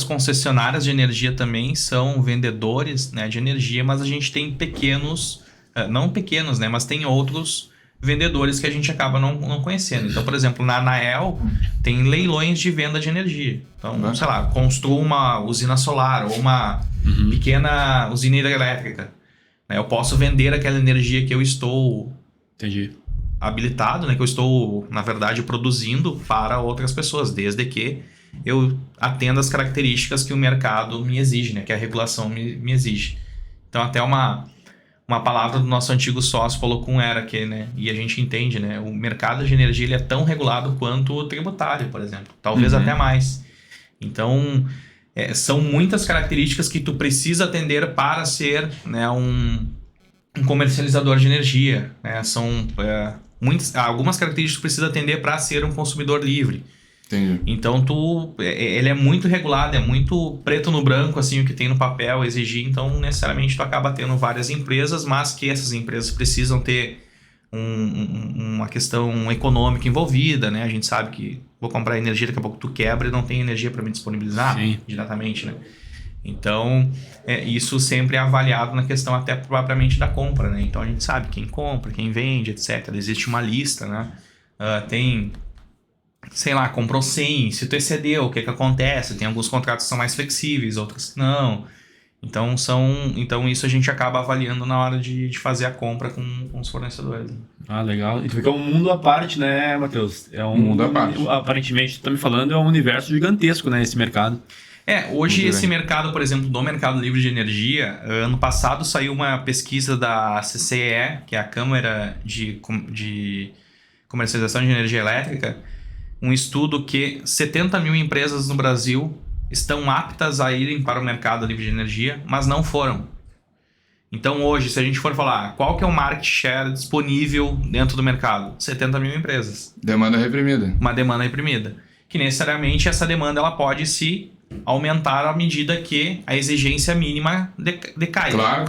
concessionárias de energia também são vendedores, né, de energia, mas a gente tem pequenos, não pequenos, né, mas tem outros vendedores que a gente acaba não conhecendo. Então, por exemplo, na Anael tem leilões de venda de energia. Então, sei lá, construa uma usina solar ou uma pequena usina hidrelétrica. Né, eu posso vender aquela energia que eu estou Entendi. habilitado, né, que eu estou, na verdade, produzindo para outras pessoas, desde que eu atendo as características que o mercado me exige, né? Que a regulação me exige. Então, até uma palavra do nosso antigo sócio falou com era que, né? E a gente entende, né? O mercado de energia ele é tão regulado quanto o tributário, por exemplo. Talvez até mais. Então, são muitas características que tu precisa atender para ser, né, um comercializador de energia, né? São algumas características que tu precisa atender para ser um consumidor livre. Entendi. Então, ele é muito regulado, é muito preto no branco, assim, o que tem no papel, exigir. Então, necessariamente, tu acaba tendo várias empresas, mas que essas empresas precisam ter uma questão econômica envolvida, né? A gente sabe que vou comprar energia, daqui a pouco tu quebra e não tem energia para me disponibilizar diretamente, né? Então, isso sempre é avaliado na questão até propriamente da compra, né? Então, a gente sabe quem compra, quem vende, etc. Existe uma lista, né? Tem... sei lá, comprou 100, se tu excedeu, o que acontece? Tem alguns contratos que são mais flexíveis, outros que não. Então, isso a gente acaba avaliando na hora de fazer a compra com os fornecedores. Ah, legal. E fica um mundo à parte, né, Matheus? É um mundo à parte. Aparentemente, tu tá me falando, é um universo gigantesco, né, esse mercado. Hoje esse mercado, por exemplo, do Mercado Livre de Energia, ano passado saiu uma pesquisa da CCE, que é a Câmara de Comercialização de Energia Elétrica, um estudo que 70 mil empresas no Brasil estão aptas a irem para o mercado livre de energia, mas não foram. Então hoje, se a gente for falar qual que é o market share disponível dentro do mercado, 70 mil empresas. Demanda reprimida. Uma demanda reprimida. Que necessariamente essa demanda ela pode se aumentar à medida que a exigência mínima decai. Claro.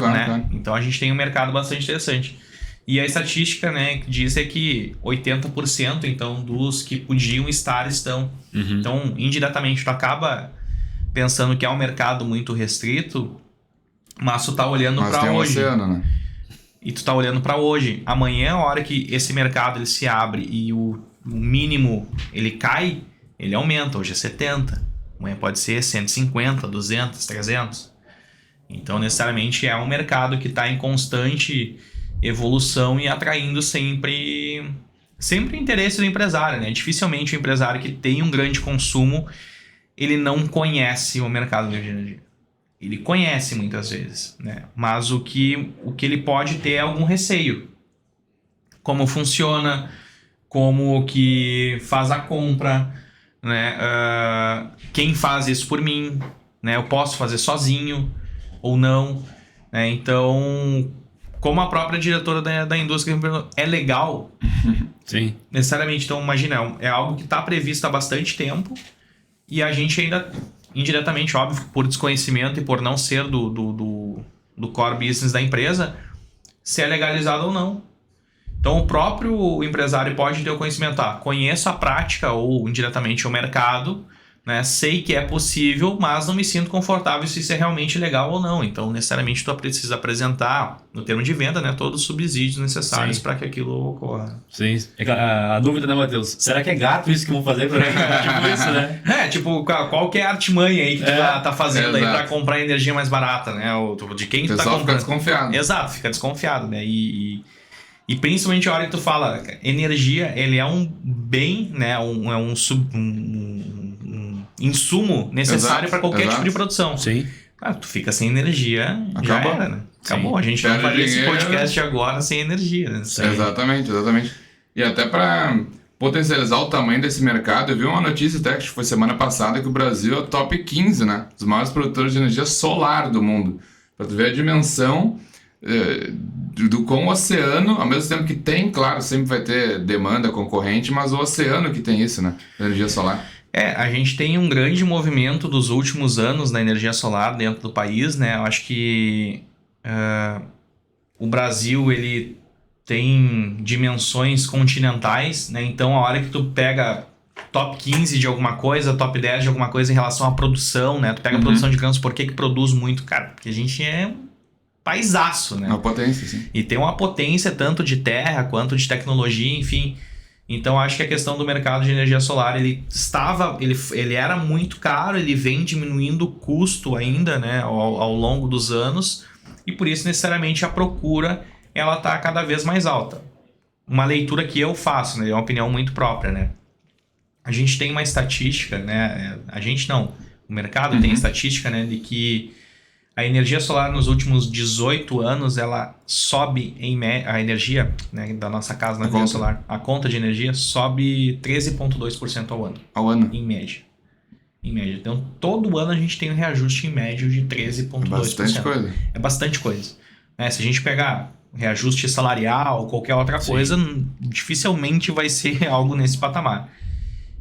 Então a gente tem um mercado bastante interessante. E a estatística, né, que diz é que 80% então, dos que podiam estar estão. Então, indiretamente, tu acaba pensando que é um mercado muito restrito, mas tu tá olhando para hoje. Oceano, né? E tu tá olhando para hoje. Amanhã, a hora que esse mercado ele se abre e o mínimo ele cai, ele aumenta. Hoje é 70. Amanhã pode ser 150, 200, 300. Então, necessariamente, é um mercado que está em constante evolução e atraindo sempre o interesse do empresário, né? Dificilmente o empresário que tem um grande consumo, ele não conhece o mercado de energia. Ele conhece muitas vezes, né? Mas o que ele pode ter é algum receio. Como funciona, como que faz a compra, né? Quem faz isso por mim, né? Eu posso fazer sozinho ou não, né? Então, como a própria diretora da indústria é legal, Sim. necessariamente, então imagina, é algo que está previsto há bastante tempo e a gente ainda, indiretamente, óbvio, por desconhecimento e por não ser do core business da empresa, se é legalizado ou não. Então o próprio empresário pode ter o conhecimento, conheço a prática ou indiretamente o mercado, né? Sei que é possível, mas não me sinto confortável se isso é realmente legal ou não. Então, necessariamente, tu precisa apresentar, no termo de venda, né, todos os subsídios necessários para que aquilo ocorra. Sim. A dúvida, né, Matheus? Será que é gato isso que vão fazer pra tipo isso, né? Qual que é a artimanha aí que tu tá fazendo aí exato. para comprar energia mais barata, né? De quem tu tá pessoal fica comprando. desconfiado. Exato, fica desconfiado, né? E principalmente a hora que tu fala, energia, ele é um bem, né? Um insumo necessário para qualquer tipo de produção. Sim. Cara, tu fica sem energia, já Acabou. era, né? Acabou. Sim. A gente não Perde faria esse dinheiro. podcast agora sem energia, né? Exatamente. E até para potencializar o tamanho desse mercado, eu vi uma notícia até que foi semana passada que o Brasil é o top 15, né? Dos maiores produtores de energia solar do mundo. Para tu ver a dimensão do com o oceano, ao mesmo tempo que tem, claro, sempre vai ter demanda concorrente, mas o oceano que tem isso, né? Energia solar. A gente tem um grande movimento dos últimos anos na energia solar dentro do país, né? Eu acho que o Brasil, ele tem dimensões continentais, né? Então, a hora que tu pega top 15 de alguma coisa, top 10 de alguma coisa em relação à produção, né? Tu pega a produção de grãos, por que produz muito? Cara, porque a gente é um paisaço, né? Uma potência, sim. E tem uma potência tanto de terra quanto de tecnologia, enfim. Então, acho que a questão do mercado de energia solar, ele era muito caro, ele vem diminuindo o custo ainda, né, ao longo dos anos, e por isso, necessariamente, a procura, ela está cada vez mais alta. Uma leitura que eu faço, né, é uma opinião muito própria, né. A gente tem uma estatística, né, o mercado tem estatística, né, de que a energia solar nos últimos 18 anos, ela sobe a energia, né, da nossa casa na energia solar, a conta de energia sobe 13,2% ao ano. Ao ano. Em média. Então, todo ano a gente tem um reajuste em médio de 13,2%. Bastante coisa. É bastante coisa. Se a gente pegar reajuste salarial ou qualquer outra coisa, dificilmente vai ser algo nesse patamar.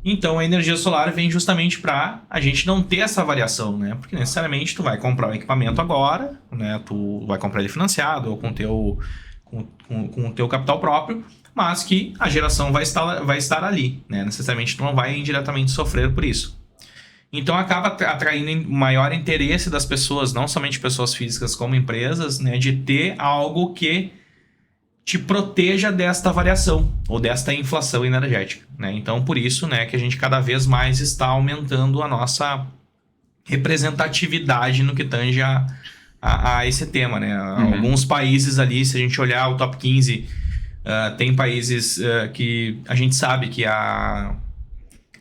Então, a energia solar vem justamente para a gente não ter essa variação, né? Porque necessariamente tu vai comprar o equipamento agora, né? Tu vai comprar ele financiado ou com o teu capital próprio, mas que a geração vai estar ali, né? Necessariamente tu não vai indiretamente sofrer por isso. Então, acaba atraindo maior interesse das pessoas, não somente pessoas físicas como empresas, né? De ter algo que te proteja desta variação ou desta inflação energética, né? Então, por isso, né, que a gente cada vez mais está aumentando a nossa representatividade no que tange a esse tema, né? Alguns países ali, se a gente olhar o top 15, tem países que a gente sabe que a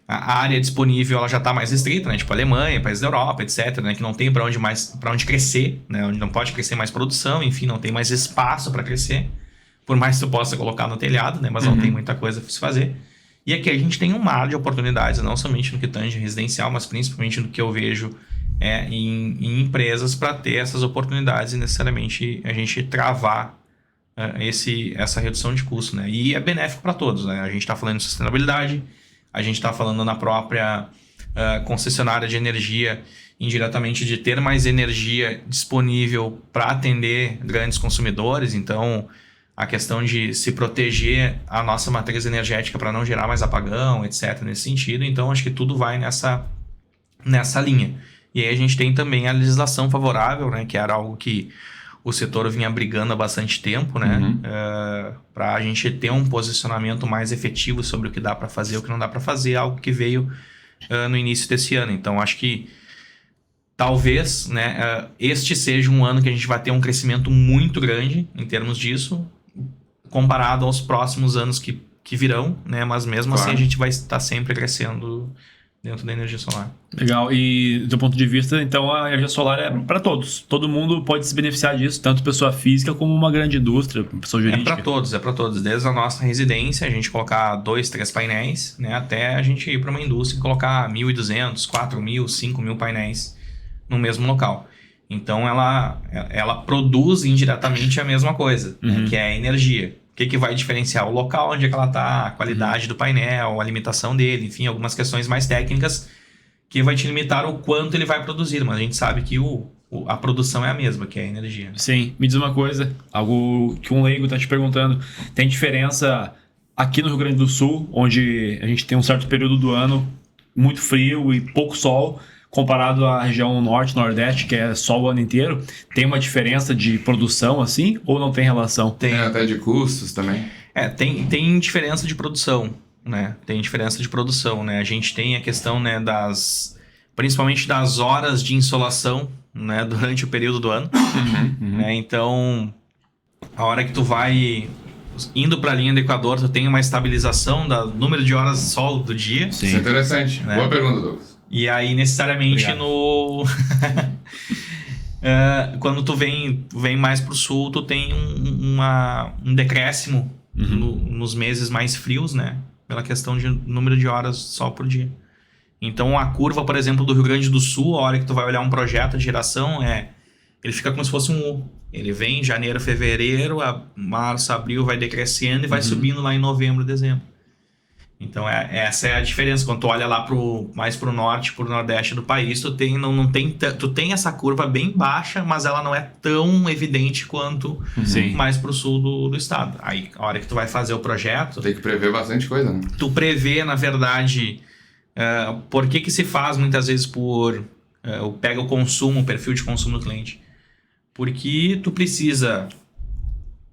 área disponível ela já está mais restrita, né? Tipo Alemanha, países da Europa, etc., né? Que não tem para onde crescer, né? Onde não pode crescer mais produção, enfim, não tem mais espaço para crescer. Por mais que tu possa colocar no telhado, né? Mas não tem muita coisa para se fazer. E aqui a gente tem um mar de oportunidades, não somente no que tange residencial, mas principalmente no que eu vejo em empresas para ter essas oportunidades e necessariamente a gente travar essa redução de custo, né? E é benéfico para todos, né? A gente está falando de sustentabilidade, a gente está falando na própria concessionária de energia, indiretamente de ter mais energia disponível para atender grandes consumidores, então a questão de se proteger a nossa matriz energética para não gerar mais apagão, etc., nesse sentido. Então, acho que tudo vai nessa linha. E aí a gente tem também a legislação favorável, né, que era algo que o setor vinha brigando há bastante tempo, né, para a gente ter um posicionamento mais efetivo sobre o que dá para fazer e o que não dá para fazer, algo que veio no início desse ano. Então, acho que talvez, né, este seja um ano que a gente vai ter um crescimento muito grande em termos disso, comparado aos próximos anos que virão, né? Mas mesmo assim a gente vai estar sempre crescendo dentro da energia solar. Legal. E do teu ponto de vista, então a energia solar é para todos. Todo mundo pode se beneficiar disso, tanto pessoa física como uma grande indústria, pessoa jurídica. É para todos. Desde a nossa residência, a gente colocar 2, 3 painéis, né? Até a gente ir para uma indústria e colocar 1.200, 4.000, 5.000 painéis no mesmo local. Então, ela produz indiretamente a mesma coisa, né, que é a energia. O que vai diferenciar? O local onde é que ela está, a qualidade do painel, a limitação dele, enfim, algumas questões mais técnicas que vai te limitar o quanto ele vai produzir. Mas a gente sabe que a produção é a mesma, que é a energia. Sim. Me diz uma coisa, algo que um leigo está te perguntando. Tem diferença aqui no Rio Grande do Sul, onde a gente tem um certo período do ano muito frio e pouco sol, comparado à região norte, nordeste, que é sol o ano inteiro, tem uma diferença de produção assim ou não tem relação? Tem até de custos também. Tem diferença de produção, né? Tem diferença de produção, né? A gente tem a questão, né, principalmente das horas de insolação, né, durante o período do ano. Né? Então, a hora que tu vai indo para a linha do Equador, tu tem uma estabilização do número de horas de sol do dia. Sim. Isso é interessante. Né? Boa pergunta, Douglas. E aí, necessariamente, quando tu vem mais pro sul, tu tem um decréscimo nos meses mais frios, né? Pela questão de número de horas sol por dia. Então a curva, por exemplo, do Rio Grande do Sul, a hora que tu vai olhar um projeto de geração, ele fica como se fosse um U. Ele vem em janeiro, fevereiro, março, abril, vai decrescendo e vai subindo lá em novembro, dezembro. Então essa é a diferença. Quando tu olha lá mais pro norte, pro nordeste do país, tu tem essa curva bem baixa, mas ela não é tão evidente quanto mais pro sul do estado. Aí a hora que tu vai fazer o projeto... Tem que prever bastante coisa, né? Tu prevê, na verdade, por que se faz muitas vezes pega o consumo, o perfil de consumo do cliente. Porque tu precisa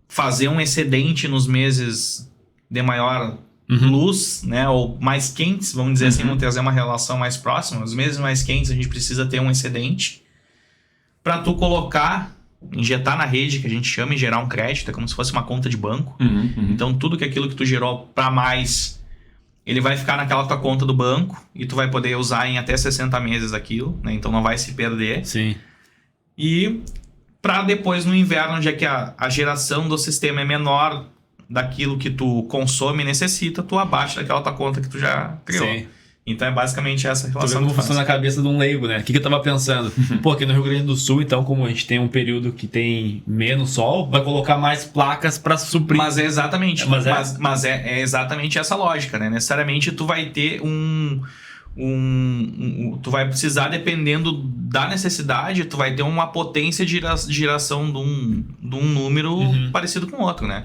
fazer um excedente nos meses de maior luz, né, ou mais quentes, vamos dizer assim, vamos trazer uma relação mais próxima. Nos meses mais quentes a gente precisa ter um excedente para tu injetar na rede, que a gente chama, e gerar um crédito, é como se fosse uma conta de banco. Então tudo aquilo que tu gerou para mais, ele vai ficar naquela tua conta do banco e tu vai poder usar em até 60 meses aquilo, né, então não vai se perder. Sim. E para depois no inverno, onde é que a geração do sistema é menor daquilo que tu consome e necessita, tu abaixa daquela tua conta que tu já criou. Sim. Então é basicamente essa relação. Tu vê como funciona na cabeça de um leigo, né? O que eu tava pensando? Pô, aqui no Rio Grande do Sul, então, como a gente tem um período que tem menos sol, vai colocar mais placas para suprir. Mas é exatamente. Mas é exatamente essa lógica, né? Necessariamente tu vai ter tu vai precisar, dependendo da necessidade, tu vai ter uma potência de geração de um número parecido com o outro, né?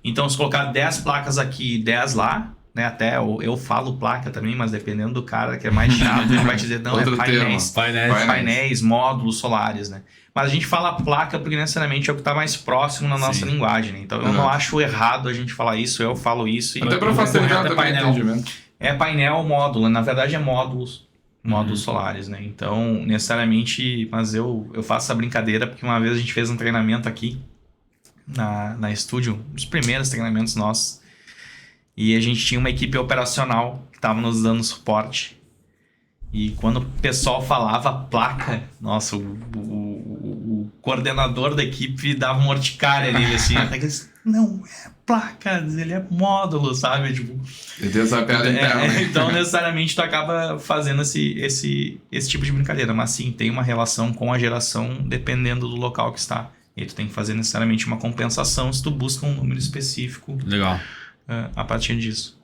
Então, se colocar 10 placas aqui e 10 lá, né? Até eu falo placa também, mas dependendo do cara que é mais chato, ele vai te dizer, não, painéis, módulos solares, né? Mas a gente fala placa porque necessariamente é o que está mais próximo na nossa linguagem, né? Então eu não acho errado a gente falar isso, eu falo isso. Até para facilitar o entendimento. É painel, módulo, na verdade é módulos solares, né? Então, necessariamente, mas eu faço essa brincadeira porque uma vez a gente fez um treinamento aqui na estúdio, um dos primeiros treinamentos nossos, e a gente tinha uma equipe operacional que estava nos dando suporte. E quando o pessoal falava placa, nossa, o coordenador da equipe dava uma urticária nele, assim, até que não é placa, ele é módulo, sabe? Tipo, tem essa piada interna, né? Então, necessariamente, tu acaba fazendo esse tipo de brincadeira. Mas sim, tem uma relação com a geração dependendo do local que está. E aí tu tem que fazer necessariamente uma compensação se tu busca um número específico. Legal. A partir disso.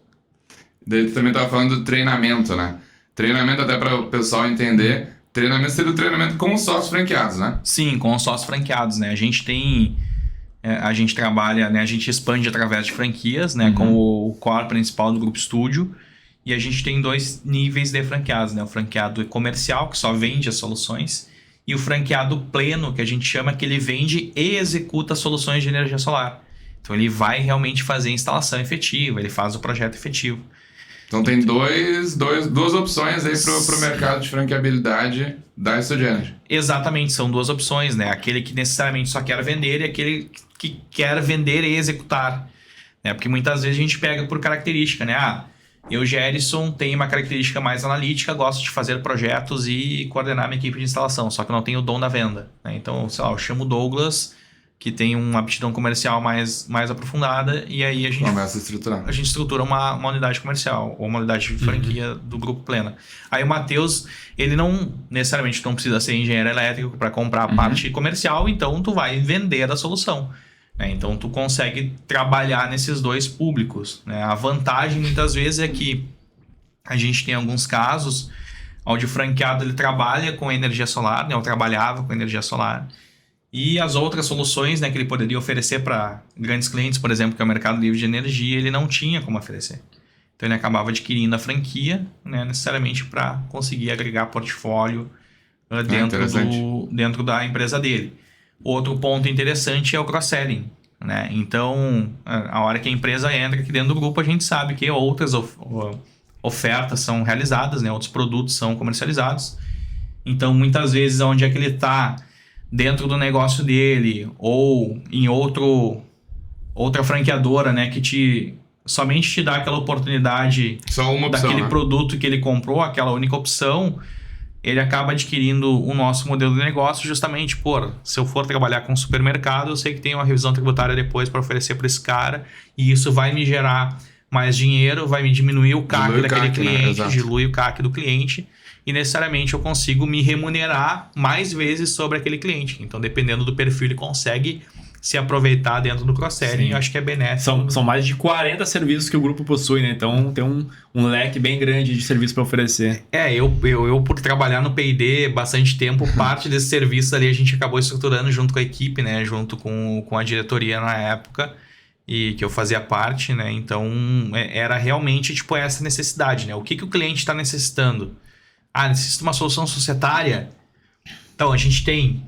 Daí tu também estava falando do treinamento, né? Treinamento, até para o pessoal entender, treinamento seria o treinamento com os sócios franqueados, né? Sim, com os sócios franqueados, né? A gente trabalha, né? A gente expande através de franquias, né? Com o core principal do Grupo Estúdio. E a gente tem 2 níveis de franqueados, né? O franqueado comercial, que só vende as soluções, e o franqueado pleno, que a gente chama que ele vende e executa soluções de energia solar. Então ele vai realmente fazer a instalação efetiva, ele faz o projeto efetivo. Então tem duas opções aí pro mercado de franqueabilidade da Studio Energy. Exatamente, são 2 opções, né? Aquele que necessariamente só quer vender e aquele que quer vender e executar. Né? Porque muitas vezes a gente pega por característica, né? Eu, Gerson, tenho uma característica mais analítica, gosto de fazer projetos e coordenar minha equipe de instalação, só que eu não tenho o dom da venda. Né? Então, sei lá, eu chamo o Douglas, que tem uma aptidão comercial mais aprofundada, e aí a gente começa a estruturar. A gente estrutura uma unidade comercial, ou uma unidade de franquia do Grupo Plena. Aí o Matheus, ele não necessariamente não precisa ser engenheiro elétrico para comprar a parte comercial, então tu vai vender a solução. Né? Então tu consegue trabalhar nesses 2 públicos. Né? A vantagem muitas vezes é que a gente tem alguns casos onde o franqueado ele trabalha com energia solar, né? Ou trabalhava com energia solar, e as outras soluções, né, que ele poderia oferecer para grandes clientes, por exemplo, que é o mercado livre de energia, ele não tinha como oferecer. Então ele acabava adquirindo a franquia, né, necessariamente para conseguir agregar portfólio dentro da empresa dele. Outro ponto interessante é o cross-selling. Né? Então, a hora que a empresa entra aqui dentro do grupo, a gente sabe que outras ofertas são realizadas, né? Outros produtos são comercializados. Então, muitas vezes, onde é que ele está dentro do negócio dele ou em outra franqueadora, né, que somente te dá aquela oportunidade, só uma opção, daquele né? produto que ele comprou, aquela única opção, ele acaba adquirindo o nosso modelo de negócio justamente se eu for trabalhar com supermercado, eu sei que tem uma revisão tributária depois para oferecer para esse cara, e isso vai me gerar mais dinheiro, vai me diminuir o CAC daquele cliente, né? Dilui o CAC do cliente, e necessariamente eu consigo me remunerar mais vezes sobre aquele cliente. Então, dependendo do perfil, ele consegue se aproveitar dentro do cross-selling, eu acho que é benéfico. São mais de 40 serviços que o grupo possui, né? Então tem um leque bem grande de serviços para oferecer. Eu por trabalhar no P&D bastante tempo, parte desses serviços ali a gente acabou estruturando junto com a equipe, né? Junto com a diretoria na época, e que eu fazia parte, né? Então era realmente tipo essa necessidade, né? O que o cliente está necessitando? Necessita de uma solução societária? Então a gente tem...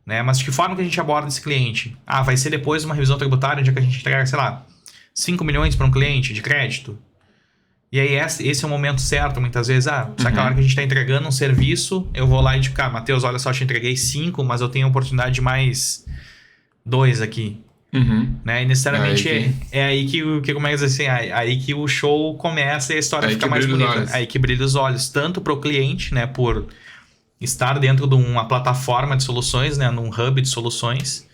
Né? Mas de que forma que a gente aborda esse cliente? Vai ser depois de uma revisão tributária onde é que a gente entrega, sei lá, 5 milhões para um cliente de crédito. E aí esse é o momento certo, muitas vezes. Naquela hora que a gente está entregando um serviço, eu vou lá e digo, Matheus, olha só, eu te entreguei 5, mas eu tenho a oportunidade de mais 2 aqui. Né? E necessariamente é aí que começa assim, aí que o show começa e a história fica mais bonita. Aí que brilha os olhos, tanto para o cliente, né, por estar dentro de uma plataforma de soluções, né, num hub de soluções,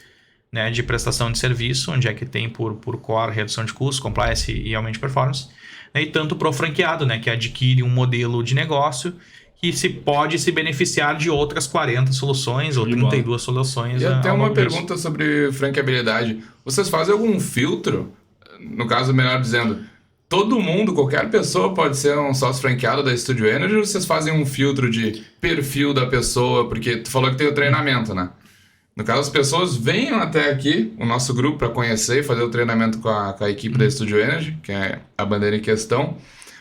né, de prestação de serviço, onde é que tem por core redução de custos, compliance e aumento de performance, né, e tanto para o franqueado, né, que adquire um modelo de negócio que pode se beneficiar de outras 40 soluções ou 32 soluções. E até uma pergunta sobre franqueabilidade. Vocês fazem algum filtro? No caso, melhor dizendo, todo mundo, qualquer pessoa pode ser um sócio franqueado da Studio Energy, ou vocês fazem um filtro de perfil da pessoa? Porque tu falou que tem o treinamento, né? No caso, as pessoas venham até aqui, o nosso grupo, para conhecer e fazer o treinamento com a equipe da Studio Energy, que é a bandeira em questão.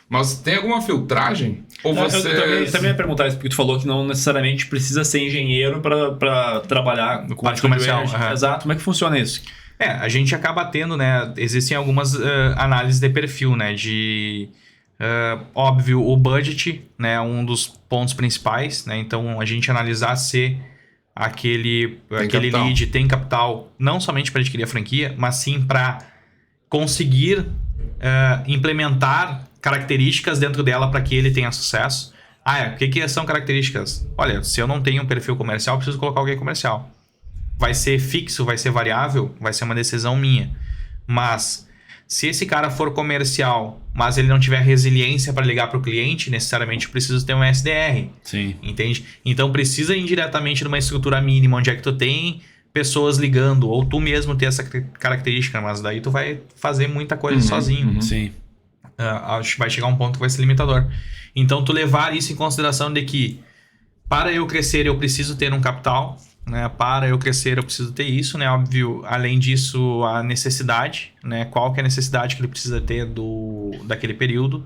Mas tem alguma filtragem? Ou você... Eu também ia perguntar isso, porque tu falou que não necessariamente precisa ser engenheiro para trabalhar no parte comercial. Exato. Como é que funciona isso? A gente acaba tendo, né? Existem algumas análises de perfil, né? Óbvio, o budget, né? Um dos pontos principais, né? Então, a gente analisar se aquele lead tem capital, não somente para adquirir a franquia, mas sim para conseguir implementar características dentro dela para que ele tenha sucesso. O que são características? Olha, se eu não tenho um perfil comercial, eu preciso colocar alguém comercial. Vai ser fixo, vai ser variável, vai ser uma decisão minha. Mas se esse cara for comercial, mas ele não tiver resiliência para ligar para o cliente, necessariamente eu preciso ter um SDR. Sim. Entende? Então precisa indiretamente de uma estrutura mínima, onde é que tu tem pessoas ligando, ou tu mesmo ter essa característica, mas daí tu vai fazer muita coisa sozinho. Sim. Acho que vai chegar um ponto que vai ser limitador. Então tu levar isso em consideração de que para eu crescer eu preciso ter um capital, né? Para eu crescer eu preciso ter isso, né? Óbvio, além disso, a necessidade, né? Qual que é a necessidade que ele precisa ter daquele período,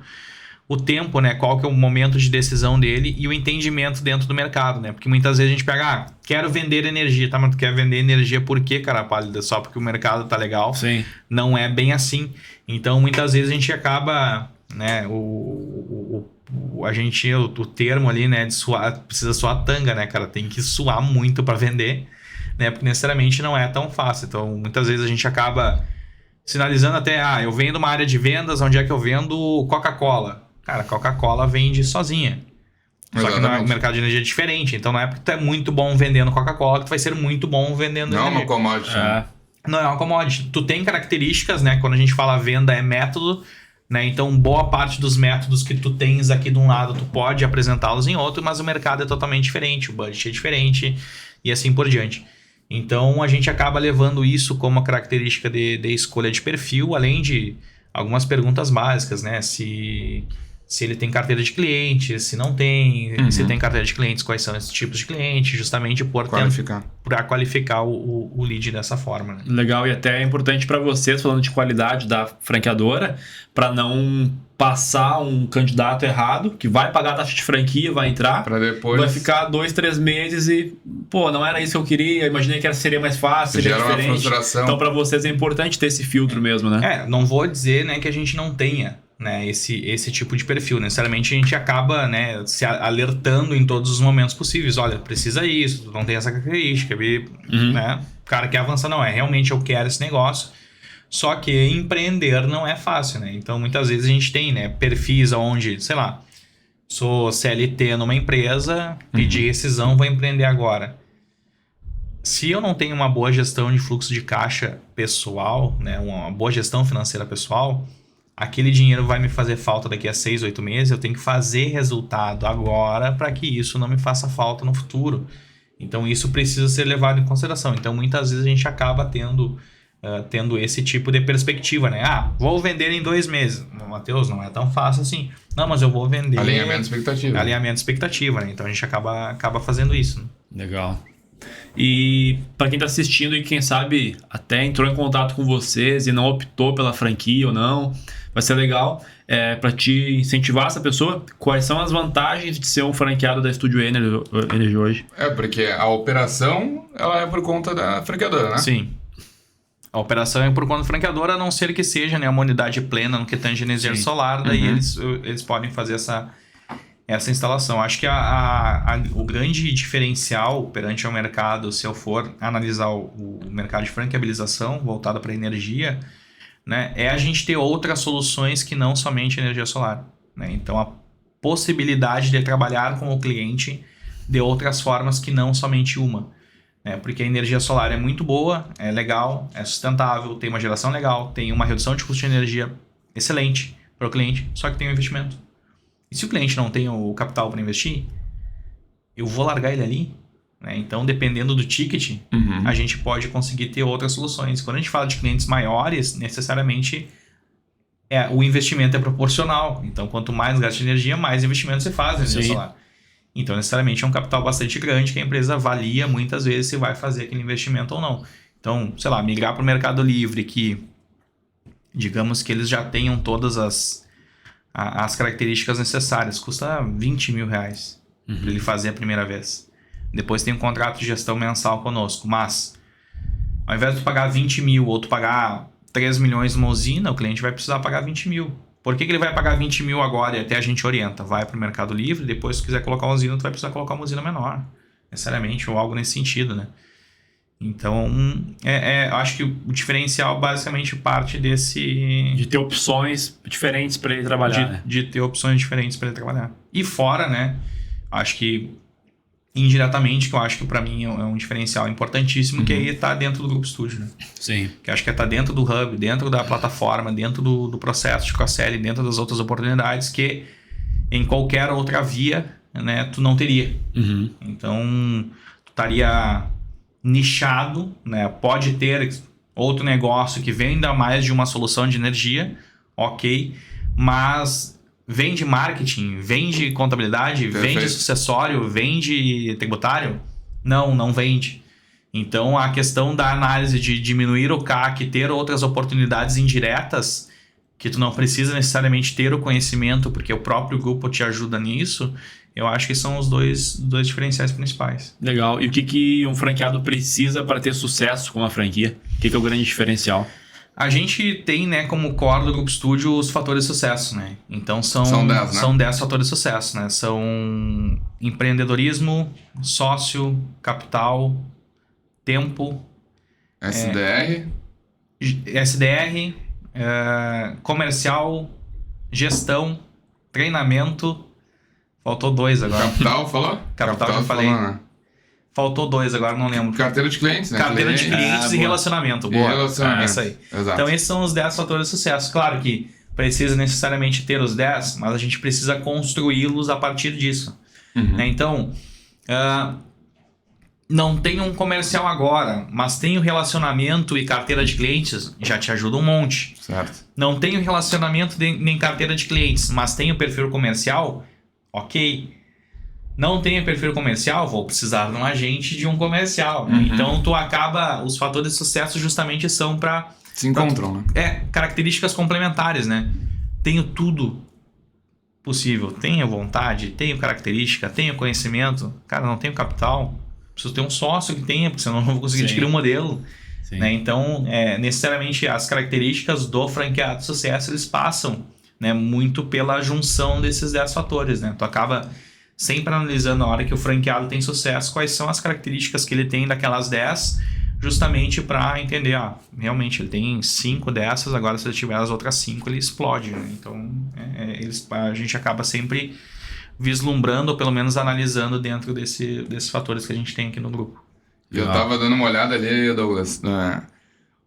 o tempo, né? Qual que é o momento de decisão dele e o entendimento dentro do mercado, né? Porque muitas vezes a gente pega, quero vender energia, tá? Mas tu quer vender energia por quê, cara pálida? Só porque o mercado tá legal? Sim. Não é bem assim. Então, muitas vezes a gente acaba, né? O termo ali, né? De suar, precisa suar tanga, né, cara? Tem que suar muito para vender, né? Porque necessariamente não é tão fácil. Então, muitas vezes a gente acaba sinalizando até, eu vendo uma área de vendas, onde é que eu vendo Coca-Cola? Cara, Coca-Cola vende sozinha. Só que o mercado de energia é diferente. Então, não é porque tu é muito bom vendendo Coca-Cola que tu vai ser muito bom vendendo energia. Não é uma commodity. Não é uma commodity. Tu tem características, né? Quando a gente fala venda, é método, né? Então, boa parte dos métodos que tu tens aqui de um lado, tu pode apresentá-los em outro, mas o mercado é totalmente diferente, o budget é diferente e assim por diante. Então, a gente acaba levando isso como uma característica de escolha de perfil, além de algumas perguntas básicas, né? Se ele tem carteira de clientes, se não tem, se tem carteira de clientes, quais são esses tipos de clientes, justamente para qualificar o lead dessa forma. Né? Legal, e até é importante para vocês, falando de qualidade da franqueadora, para não passar um candidato errado, que vai pagar a taxa de franquia, vai entrar, para depois vai ficar 2-3 meses e, não era isso que eu queria, imaginei que seria mais fácil, seria diferente. Uma frustração. Então, para vocês é importante ter esse filtro mesmo, né? Não vou dizer, né, que a gente não tenha, né, esse tipo de perfil. Necessariamente a gente acaba, né, se alertando em todos os momentos possíveis. Olha, precisa isso, tu não tem essa característica. Né? O cara quer avançar, não é. Realmente eu quero esse negócio. Só que empreender não é fácil, né? Então muitas vezes a gente tem, né, perfis onde, sei lá, sou CLT numa empresa, pedi rescisão, vou empreender agora. Se eu não tenho uma boa gestão de fluxo de caixa pessoal, né, uma boa gestão financeira pessoal, aquele dinheiro vai me fazer falta daqui a 6, 8 meses, eu tenho que fazer resultado agora para que isso não me faça falta no futuro. Então isso precisa ser levado em consideração. Então muitas vezes a gente acaba tendo esse tipo de perspectiva, né? Vou vender em 2 meses. Matheus, não é tão fácil assim. Não, mas eu vou vender... Alinhamento de expectativa. Alinhamento de expectativa, né? Então a gente acaba fazendo isso. Né? Legal. E para quem tá assistindo e quem sabe até entrou em contato com vocês e não optou pela franquia ou não, vai ser legal para te incentivar essa pessoa. Quais são as vantagens de ser um franqueado da Studio Energy hoje? Porque a operação ela é por conta da franqueadora, né? Sim. A operação é por conta da franqueadora, a não ser que seja, né, uma unidade plena no que tange energia solar, daí eles podem fazer essa instalação. Acho que o grande diferencial perante ao mercado, se eu for analisar o mercado de franqueabilização voltado para energia, né, é a gente ter outras soluções que não somente energia solar. Né? Então, a possibilidade de trabalhar com o cliente de outras formas que não somente uma. Porque a energia solar é muito boa, é legal, é sustentável, tem uma geração legal, tem uma redução de custo de energia excelente para o cliente, só que tem um investimento. E se o cliente não tem o capital para investir, eu vou largar ele ali. Né? Então, dependendo do ticket, a gente pode conseguir ter outras soluções. Quando a gente fala de clientes maiores, necessariamente o investimento é proporcional. Então, quanto mais gasto de energia, mais investimento você faz na energia solar. Então, necessariamente, é um capital bastante grande que a empresa avalia muitas vezes se vai fazer aquele investimento ou não. Então, sei lá, migrar para o Mercado Livre, que digamos que eles já tenham todas as características necessárias, custa 20 mil reais para ele fazer a primeira vez. Depois tem um contrato de gestão mensal conosco, mas ao invés de tu pagar 20 mil ou tu pagar 3 milhões numa usina, o cliente vai precisar pagar 20 mil. Por que ele vai pagar 20 mil agora e até a gente orienta? Vai para o Mercado Livre, depois se tu quiser colocar uma usina, tu vai precisar colocar uma usina menor, necessariamente, ou algo nesse sentido, né? Então, acho que o diferencial basicamente parte desse... De ter opções diferentes para ele trabalhar, de ter opções diferentes para ele trabalhar. E fora, né? Acho que indiretamente, que eu acho que para mim é um diferencial importantíssimo, que aí tá dentro do Grupo Studio, né? Sim. Que acho que tá dentro do hub, dentro da plataforma, dentro do processo de cross-selling, dentro das outras oportunidades que em qualquer outra via, né, tu não teria. Então, tu estaria nichado, né? Pode ter outro negócio que venda mais de uma solução de energia, ok, mas vende marketing, vende contabilidade, vende sucessório, vende tributário? Não vende. Então, a questão da análise de diminuir o CAC, ter outras oportunidades indiretas, que tu não precisa necessariamente ter o conhecimento, porque o próprio grupo te ajuda nisso, eu acho que são os dois diferenciais principais. Legal. E o que um franqueado precisa para ter sucesso com a franquia? O que é o grande diferencial? A gente tem, né, como core do Grupo Studio os fatores de sucesso, né? Então são 10, né? São 10 fatores de sucesso, né? São empreendedorismo, sócio, capital, tempo, SDR, comercial, gestão, treinamento. Faltou 2 agora. Capital falou? Capital que eu falei. Falou, né? Faltou 2 agora, não lembro. Carteira de clientes, né? Carteira de clientes e relacionamento. Boa. Relacionamento. É isso aí. Exato. Então, esses são os 10 fatores de sucesso. Claro que precisa necessariamente ter os 10, mas a gente precisa construí-los a partir disso. Né? Então, não tem um comercial agora, mas tem o relacionamento e carteira de clientes, já te ajuda um monte. Certo. Não tem o relacionamento nem carteira de clientes, mas tem o perfil comercial, ok. Não tem o perfil comercial, vou precisar de um agente de um comercial. Né? Então, os fatores de sucesso justamente são para... Se encontram, né? Características complementares, né? Tenho tudo possível. Tenho vontade, tenho característica, tenho conhecimento. Cara, não tenho capital. Preciso ter um sócio que tenha, porque senão não vou conseguir adquirir um modelo. Né? Então, necessariamente, as características do franqueado de sucesso, eles passam, né, muito pela junção desses 10 fatores, né? Tu acaba sempre analisando na hora que o franqueado tem sucesso, quais são as características que ele tem daquelas 10, justamente para entender, realmente ele tem 5 dessas, agora se ele tiver as outras 5, ele explode. Né? Então, a gente acaba sempre vislumbrando ou pelo menos analisando dentro desses fatores que a gente tem aqui no grupo. E eu tava dando uma olhada ali, Douglas.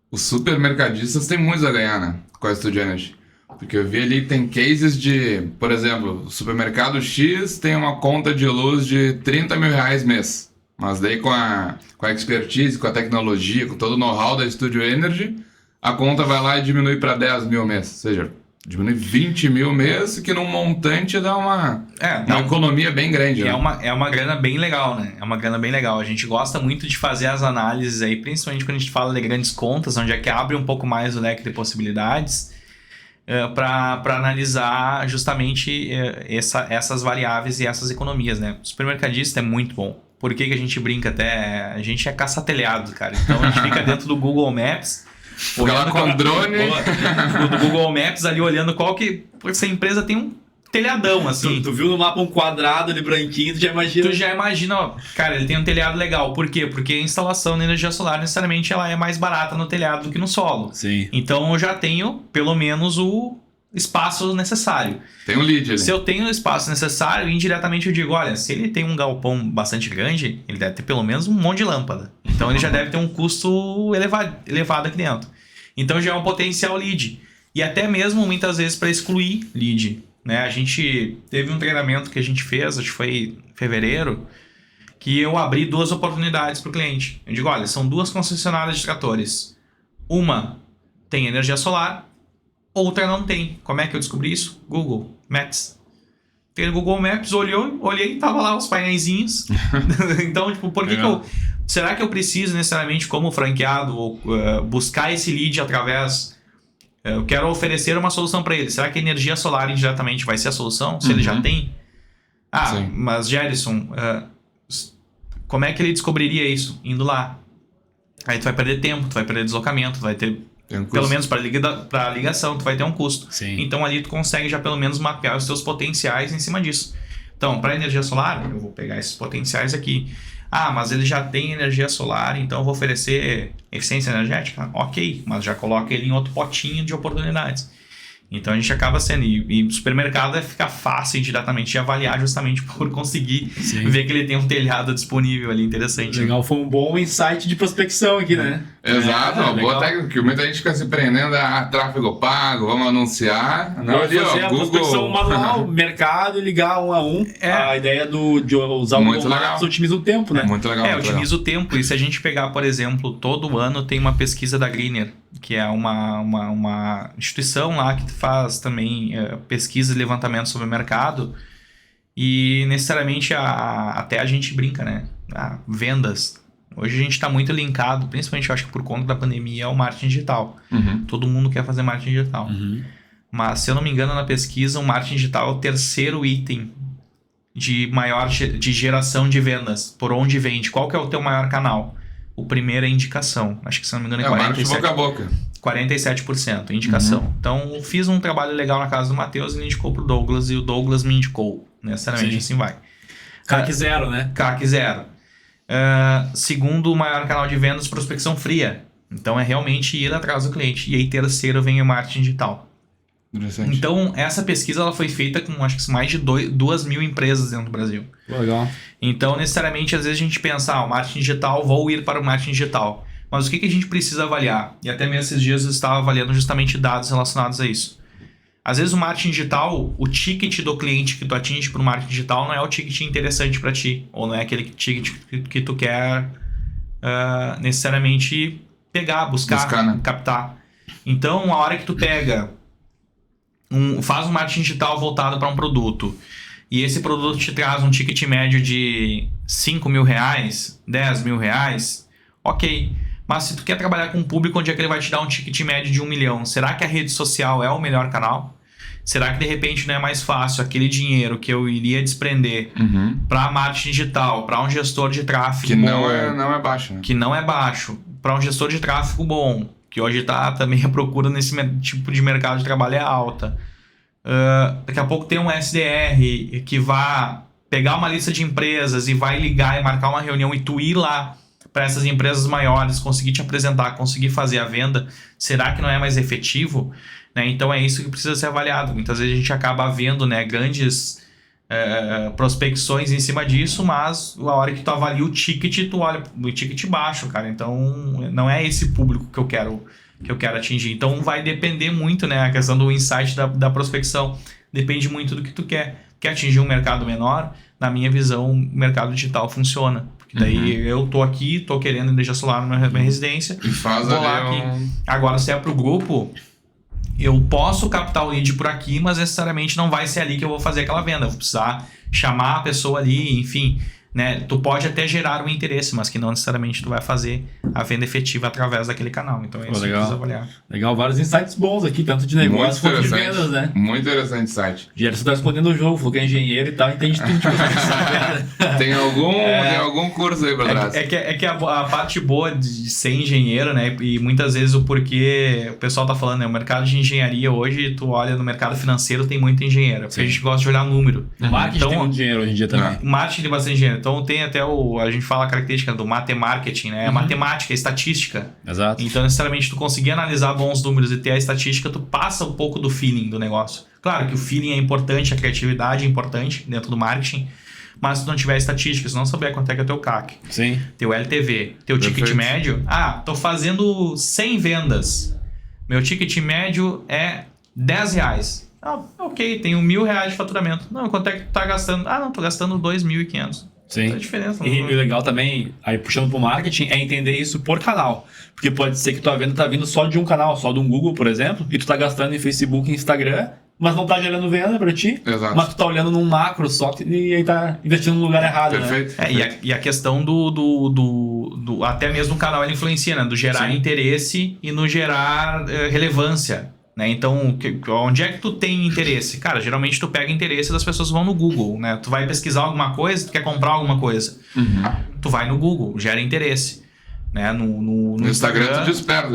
Os supermercadistas têm muito a ganhar, né? Com a Studio Energy. Porque eu vi ali que tem cases de, por exemplo, o supermercado X tem uma conta de luz de 30 mil reais mês. Mas daí com a expertise, com a tecnologia, com todo o know-how da Studio Energy, a conta vai lá e diminui para 10 mil mês. Ou seja, diminui 20 mil mês, que num montante dá uma economia bem grande. É, né? é uma grana bem legal, né? É uma grana bem legal. A gente gosta muito de fazer as análises aí, principalmente quando a gente fala de grandes contas, onde é que abre um pouco mais o leque de possibilidades, para analisar justamente essas variáveis e essas economias, né? O supermercadista é muito bom. Por que a gente brinca até? A gente é caça-telhado, cara. Então a gente fica dentro do Google Maps, Olhando com drone. do Google Maps ali olhando porque essa empresa tem um telhadão, assim. Tu viu no mapa um quadrado ali branquinho, tu já imagina... ó, cara, ele tem um telhado legal. Por quê? Porque a instalação de energia solar, necessariamente, ela é mais barata no telhado do que no solo. Sim. Então eu já tenho, pelo menos, o espaço necessário. Tem um lead ali. Se eu tenho o espaço necessário, indiretamente eu digo, olha, se ele tem um galpão bastante grande, ele deve ter pelo menos um monte de lâmpada. Então ele já deve ter um custo elevado aqui dentro. Então já é um potencial lead. E até mesmo, muitas vezes, para excluir lead. Né? A gente teve um treinamento que a gente fez, acho que foi em fevereiro, que eu abri 2 oportunidades para o cliente. Eu digo, olha, são 2 concessionárias de tratores. Uma tem energia solar, outra não tem. Como é que eu descobri isso? Google Maps. Tem o Google Maps, olhei, tava lá os paineizinhos. Então, tipo, por que eu... Será que eu preciso necessariamente, como franqueado, buscar esse lead através... Eu quero oferecer uma solução para ele. Será que a energia solar indiretamente vai ser a solução? Se ele já tem? Sim. Mas Gerson, como é que ele descobriria isso? Indo lá. Aí tu vai perder tempo, tu vai perder deslocamento, tu vai ter... Pelo menos para ligação, tu vai ter um custo. Sim. Então ali tu consegue já pelo menos mapear os teus potenciais em cima disso. Então, para energia solar, eu vou pegar esses potenciais aqui. Mas ele já tem energia solar, então eu vou oferecer eficiência energética? Ok, mas já coloca ele em outro potinho de oportunidades. Então a gente acaba sendo... E o supermercado vai ficar fácil diretamente de avaliar justamente por conseguir ver que ele tem um telhado disponível ali, interessante. Legal, foi um bom insight de prospecção aqui, né? Exato, uma boa técnica, que muita gente fica se prendendo a tráfego pago, vamos anunciar. Não, ali, fazer a prospecção manual, mercado e ligar um a um. A ideia de usar o Google Maps otimiza o tempo, né? Muito legal. Otimiza o tempo. E se a gente pegar, por exemplo, todo ano tem uma pesquisa da Greener, que é uma instituição lá que faz também pesquisa e levantamento sobre o mercado. E necessariamente até a gente brinca, né? Vendas. Hoje a gente está muito linkado, principalmente eu acho que por conta da pandemia, ao marketing digital. Todo mundo quer fazer marketing digital. Mas se eu não me engano, na pesquisa, o marketing digital é o 3º item de geração de vendas. Por onde vende? Qual que é o teu maior canal? O primeiro é indicação. Acho que, se não me engano, é 47%. Boca a boca. 47%, indicação. Então, fiz um trabalho legal na casa do Matheus, ele indicou pro Douglas e o Douglas me indicou. Necessariamente assim vai. CAC 0, né? CAC 0. Segundo, o maior canal de vendas, prospecção fria. Então, é realmente ir atrás do cliente. E aí, terceiro, vem o marketing digital. Então, essa pesquisa ela foi feita com, acho que mais de 2.000 empresas dentro do Brasil. Legal. Então, necessariamente, às vezes a gente pensa, o marketing digital, vou ir para o marketing digital. Mas o que a gente precisa avaliar? E até mesmo esses dias eu estava avaliando justamente dados relacionados a isso. Às vezes o marketing digital, o ticket do cliente que tu atinge para o marketing digital não é o ticket interessante para ti. Ou não é aquele ticket que tu quer necessariamente pegar, buscar, né? captar. Então, a hora que tu pega... faz um marketing digital voltado para um produto e esse produto te traz um ticket médio de 5 mil reais, 10 mil reais, ok. Mas se tu quer trabalhar com um público onde é que ele vai te dar um ticket médio de 1 milhão, será que a rede social é o melhor canal? Será que de repente não é mais fácil aquele dinheiro que eu iria desprender para marketing digital, para um gestor de tráfego que bom, não é baixo, né? Que não é baixo, para um gestor de tráfego bom, que hoje está também a procura nesse tipo de mercado de trabalho é alta. Daqui a pouco tem um SDR que vai pegar uma lista de empresas e vai ligar e marcar uma reunião e tu ir lá para essas empresas maiores, conseguir te apresentar, conseguir fazer a venda. Será que não é mais efetivo? Né? Então é isso que precisa ser avaliado. Muitas vezes a gente acaba vendo, né, grandes prospecções em cima disso, mas a hora que tu avalia o ticket, tu olha o ticket baixo, cara. Então, não é esse público que eu quero atingir. Então, vai depender muito, né? A questão do insight da prospecção. Depende muito do que tu quer. Quer atingir um mercado menor? Na minha visão, o mercado digital funciona. Porque daí eu tô aqui, tô querendo energia solar na minha residência. E faz vou lá ali aqui. Agora, se é pro grupo, eu posso captar o lead por aqui, mas necessariamente não vai ser ali que eu vou fazer aquela venda. Eu vou precisar chamar a pessoa ali, enfim, né? Tu pode até gerar um interesse, mas que não necessariamente tu vai fazer a venda efetiva através daquele canal. Então é isso que precisa avaliar. Legal, vários insights bons aqui, tanto de negócio quanto de vendas, né? Muito interessante o site. Gerson, você tá respondendo o jogo, falou que é engenheiro e tal, entende tudo de prospecção. Tem algum curso aí pra trás? É que a parte boa de ser engenheiro, né? E muitas vezes o porquê o pessoal tá falando, né? O mercado de engenharia hoje, tu olha no mercado financeiro, tem muito engenheiro. Porque a gente gosta de olhar número. O marketing tem muito dinheiro hoje em dia também. O marketing tem bastante dinheiro. Então tem até a gente fala a característica do matemarketing, né? É matemática, é estatística. Exato. Então, necessariamente, tu conseguir analisar bons números e ter a estatística, tu passa um pouco do feeling do negócio. Claro que o feeling é importante, a criatividade é importante dentro do marketing, mas se tu não tiver estatística, se não souber quanto é que é o teu CAC, Sim. teu LTV, teu ticket médio, tô fazendo 100 vendas, meu ticket médio é R$10. Ok, tenho R$1.000 de faturamento. Não, quanto é que tu tá gastando? Não, tô gastando 2.500. Sim. Não tem diferença. E o legal também, aí puxando pro marketing, é entender isso por canal. Porque pode ser que tua venda tá vindo só de um canal, só de um Google, por exemplo, e tu tá gastando em Facebook e Instagram, mas não tá gerando venda pra ti. Exato. Mas tu tá olhando num macro só e aí tá investindo no lugar errado, Perfeito. né? E a questão do até mesmo o canal ele influencia, né? Do gerar interesse e no gerar relevância. Né? Então, onde é que tu tem interesse? Cara, geralmente tu pega interesse das pessoas que vão no Google, né? Tu vai pesquisar alguma coisa, tu quer comprar alguma coisa. Tu vai no Google, gera interesse. Né? No Instagram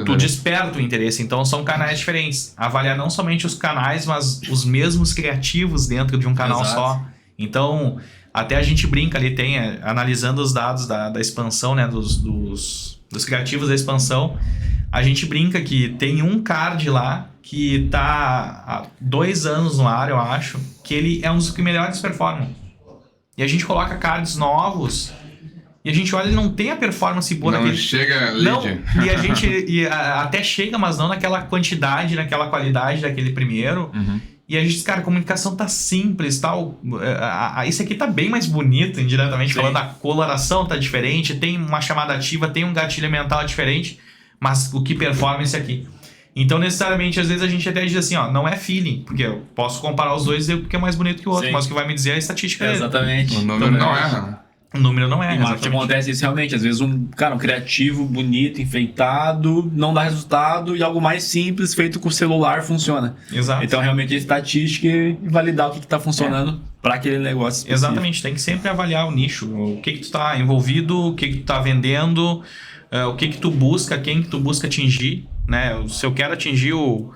tu desperta o interesse. Então, são canais diferentes. Avaliar não somente os canais, mas os mesmos criativos dentro de um canal só. Então, até a gente brinca ali, analisando os dados da expansão, né? dos criativos da expansão, a gente brinca que tem um card lá que tá há 2 anos no ar, eu acho, que ele é um dos que melhores performam. E a gente coloca cards novos e a gente olha, ele não tem a performance boa não daquele... chega lead. Não, e a gente até chega, mas não naquela quantidade, naquela qualidade daquele primeiro. E a gente diz, cara, a comunicação tá simples, tal. Isso aqui tá bem mais bonito, indiretamente falando, a coloração tá diferente, tem uma chamada ativa, tem um gatilho mental diferente, mas o que performa é esse aqui. Então, necessariamente, às vezes a gente até diz assim, não é feeling, porque eu posso comparar os dois e dizer porque é mais bonito que o outro, mas o que vai me dizer é a estatística dele. Exatamente. O número não erra. O número não erra, exatamente. Acontece isso realmente, às vezes um criativo, bonito, enfeitado, não dá resultado e algo mais simples, feito com o celular, funciona. Exato. Então, realmente, a estatística e validar o que está funcionando para aquele negócio específico. Exatamente, tem que sempre avaliar o nicho, o que tu está envolvido, o que tu está vendendo, o que tu busca, quem que tu busca atingir. Né? Se eu quero atingir o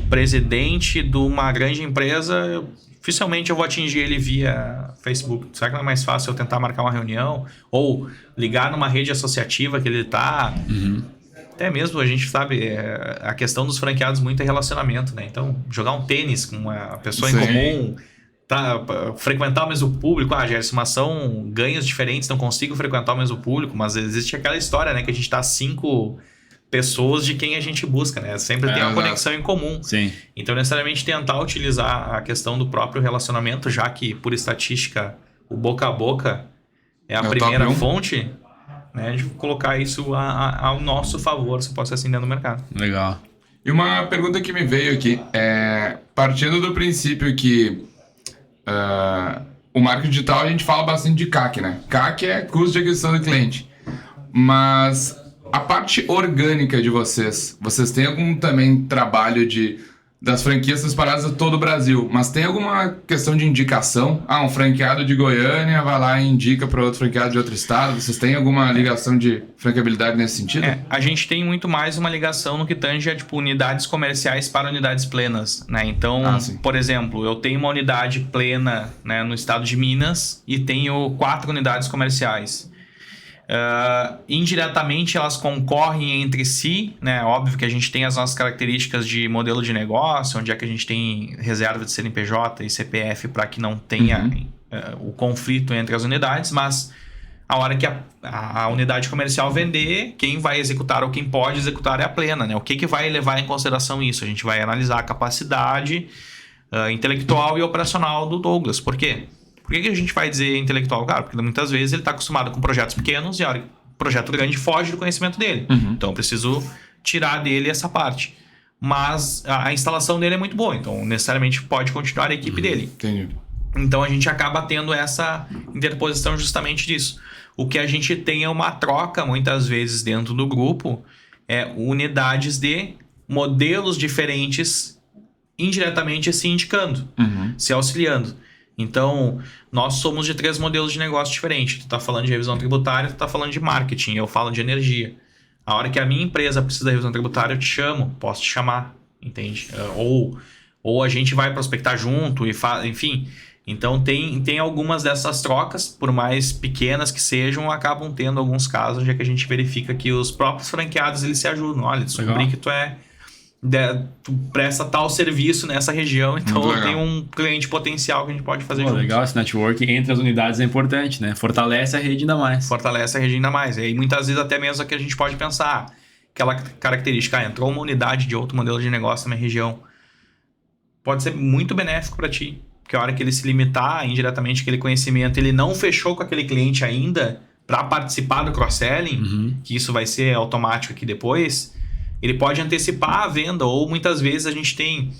presidente de uma grande empresa, dificilmente eu vou atingir ele via Facebook. Será que não é mais fácil eu tentar marcar uma reunião? Ou ligar numa rede associativa que ele está? Até mesmo a gente sabe, a questão dos franqueados muito é relacionamento, né? Então, jogar um tênis com uma pessoa em comum, frequentar o mesmo público, Gerson, uma ação, ganhos diferentes, não consigo frequentar o mesmo público, mas existe aquela história, né? Que a gente está 5 pessoas de quem a gente busca, né? Sempre tem uma conexão em comum. Sim. Então, necessariamente, tentar utilizar a questão do próprio relacionamento, já que, por estatística, o boca a boca é a primeira fonte, né? De colocar isso ao nosso favor, se pode ser assim, dentro do mercado. Legal. E uma pergunta que me veio aqui, partindo do princípio que o marketing digital, a gente fala bastante de CAC, né? CAC é custo de aquisição do cliente. Mas a parte orgânica de vocês têm algum também trabalho das franquias espalhadas a todo o Brasil, mas tem alguma questão de indicação? Um franqueado de Goiânia vai lá e indica para outro franqueado de outro estado? Vocês têm alguma ligação de franqueabilidade nesse sentido? A gente tem muito mais uma ligação no que tange a unidades comerciais para unidades plenas, né? Então, por exemplo, eu tenho uma unidade plena, né, no estado de Minas e tenho 4 unidades comerciais. Indiretamente elas concorrem entre si, né? Óbvio que a gente tem as nossas características de modelo de negócio, onde é que a gente tem reserva de CNPJ e CPF para que não tenha o conflito entre as unidades, mas a hora que a unidade comercial vender, quem vai executar ou quem pode executar é a plena, né? O que vai levar em consideração isso? A gente vai analisar a capacidade intelectual e operacional do Douglas. Por quê? Por que a gente vai dizer intelectual? Cara, porque muitas vezes ele está acostumado com projetos pequenos e a hora que o projeto grande foge do conhecimento dele. Então eu preciso tirar dele essa parte. Mas a instalação dele é muito boa, então necessariamente pode continuar a equipe dele. Entendi. Então a gente acaba tendo essa interposição justamente disso. O que a gente tem é uma troca, muitas vezes, dentro do grupo, unidades de modelos diferentes indiretamente se indicando, se auxiliando. Então, nós somos de 3 modelos de negócio diferentes. Tu está falando de revisão tributária, tu está falando de marketing, eu falo de energia. A hora que a minha empresa precisa da revisão tributária, eu te chamo, posso te chamar, entende? Ou a gente vai prospectar junto, enfim. Então, tem algumas dessas trocas, por mais pequenas que sejam, acabam tendo alguns casos onde é que a gente verifica que os próprios franqueados eles se ajudam. Olha, descobri que tu presta tal serviço nessa região, então tem um cliente potencial que a gente pode fazer junto. Legal, esse network entre as unidades é importante, né? Fortalece a rede ainda mais. Fortalece a rede ainda mais. E aí, muitas vezes, até mesmo que a gente pode pensar, aquela característica, entrou uma unidade de outro modelo de negócio na minha região, pode ser muito benéfico para ti. Porque a hora que ele se limitar indiretamente aquele conhecimento, ele não fechou com aquele cliente ainda para participar do cross-selling, que isso vai ser automático aqui depois, ele pode antecipar a venda, ou muitas vezes a gente tem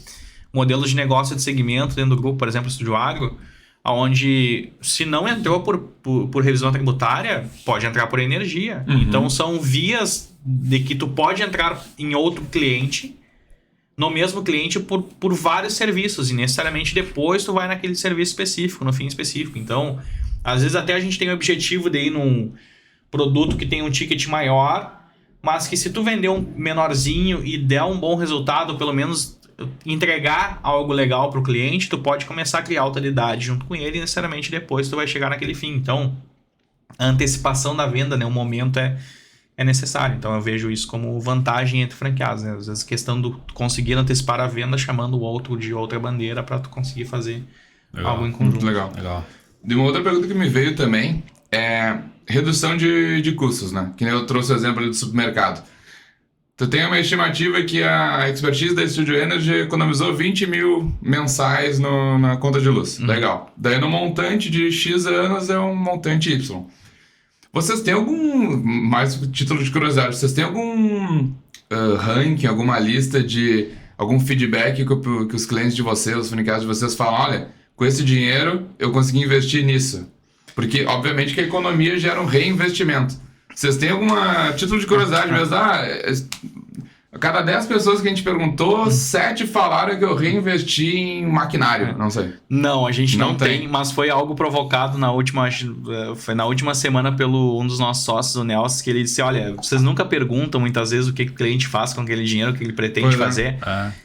modelos de negócio de segmento dentro do grupo, por exemplo, Estúdio Agro, onde se não entrou por revisão tributária, pode entrar por energia. Então são vias de que tu pode entrar em outro cliente, no mesmo cliente por vários serviços, e necessariamente depois tu vai naquele serviço específico, no fim específico. Então, às vezes até a gente tem o objetivo de ir num produto que tem um ticket maior, mas que se tu vender um menorzinho e der um bom resultado, ou pelo menos entregar algo legal para o cliente, tu pode começar a criar autoridade junto com ele e necessariamente depois tu vai chegar naquele fim. Então, a antecipação da venda, né, o momento é necessário. Então eu vejo isso como vantagem entre franqueados, né? Às vezes questão do conseguir antecipar a venda chamando o outro de outra bandeira para tu conseguir fazer algo em conjunto. Legal. De uma outra pergunta que me veio também é redução de custos, né? Que nem eu trouxe o exemplo ali do supermercado. Tu tem uma estimativa que a expertise da Studio Energy economizou 20 mil mensais na conta de luz. Legal. Daí no montante de X anos é um montante Y. Vocês têm algum, mais título de curiosidade, vocês têm algum ranking, alguma lista de algum feedback que os clientes de vocês, os franqueados de vocês falam, olha, com esse dinheiro eu consegui investir nisso? Porque, obviamente, que a economia gera um reinvestimento. Vocês têm alguma título de curiosidade mesmo? A cada 10 pessoas que a gente perguntou, 7 falaram que eu reinvesti em maquinário, não sei. Não, a gente não tem, mas foi algo provocado foi na última semana pelo um dos nossos sócios, o Nelson, que ele disse, olha, vocês nunca perguntam muitas vezes o que o cliente faz com aquele dinheiro, o que ele pretende fazer.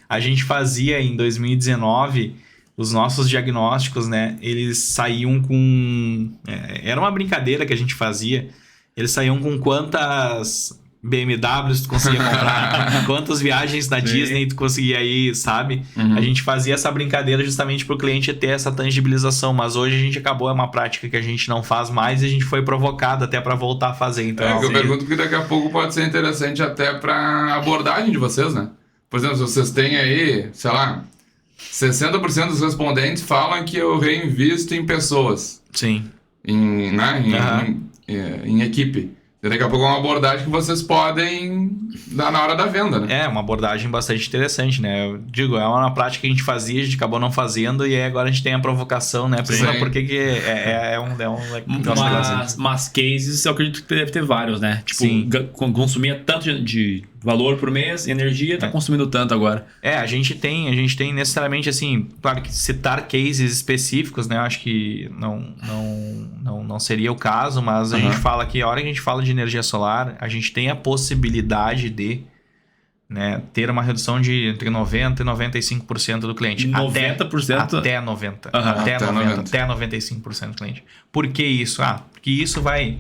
A gente fazia em 2019... os nossos diagnósticos, né, eles saíam com... era uma brincadeira que a gente fazia. Eles saíam com quantas BMWs tu conseguia comprar, quantas viagens na Disney tu conseguia ir, sabe? A gente fazia essa brincadeira justamente pro cliente ter essa tangibilização, mas hoje a gente acabou, é uma prática que a gente não faz mais e a gente foi provocado até para voltar a fazer. Então, eu pergunto porque daqui a pouco pode ser interessante até pra abordagem de vocês, né? Por exemplo, se vocês têm aí, sei lá... 60% dos respondentes falam que eu reinvisto em pessoas. Sim. Em equipe. E daqui a pouco é uma abordagem que vocês podem dar na hora da venda, né? É, uma abordagem bastante interessante, né? Eu digo, é uma prática que a gente fazia, a gente acabou não fazendo, e aí agora a gente tem a provocação, né? Porque mas cases, eu acredito que deve ter vários, né? Tipo, consumia tanto de valor por mês, energia, tá consumindo tanto agora. A gente tem necessariamente, assim, claro que citar cases específicos, né? Eu acho que não seria o caso, mas a gente fala que a hora que a gente fala de energia solar, a gente tem a possibilidade de, né, ter uma redução de entre 90% e 95% do cliente. 90%? Até 90%. Até 95% do cliente. Por que isso? Porque isso vai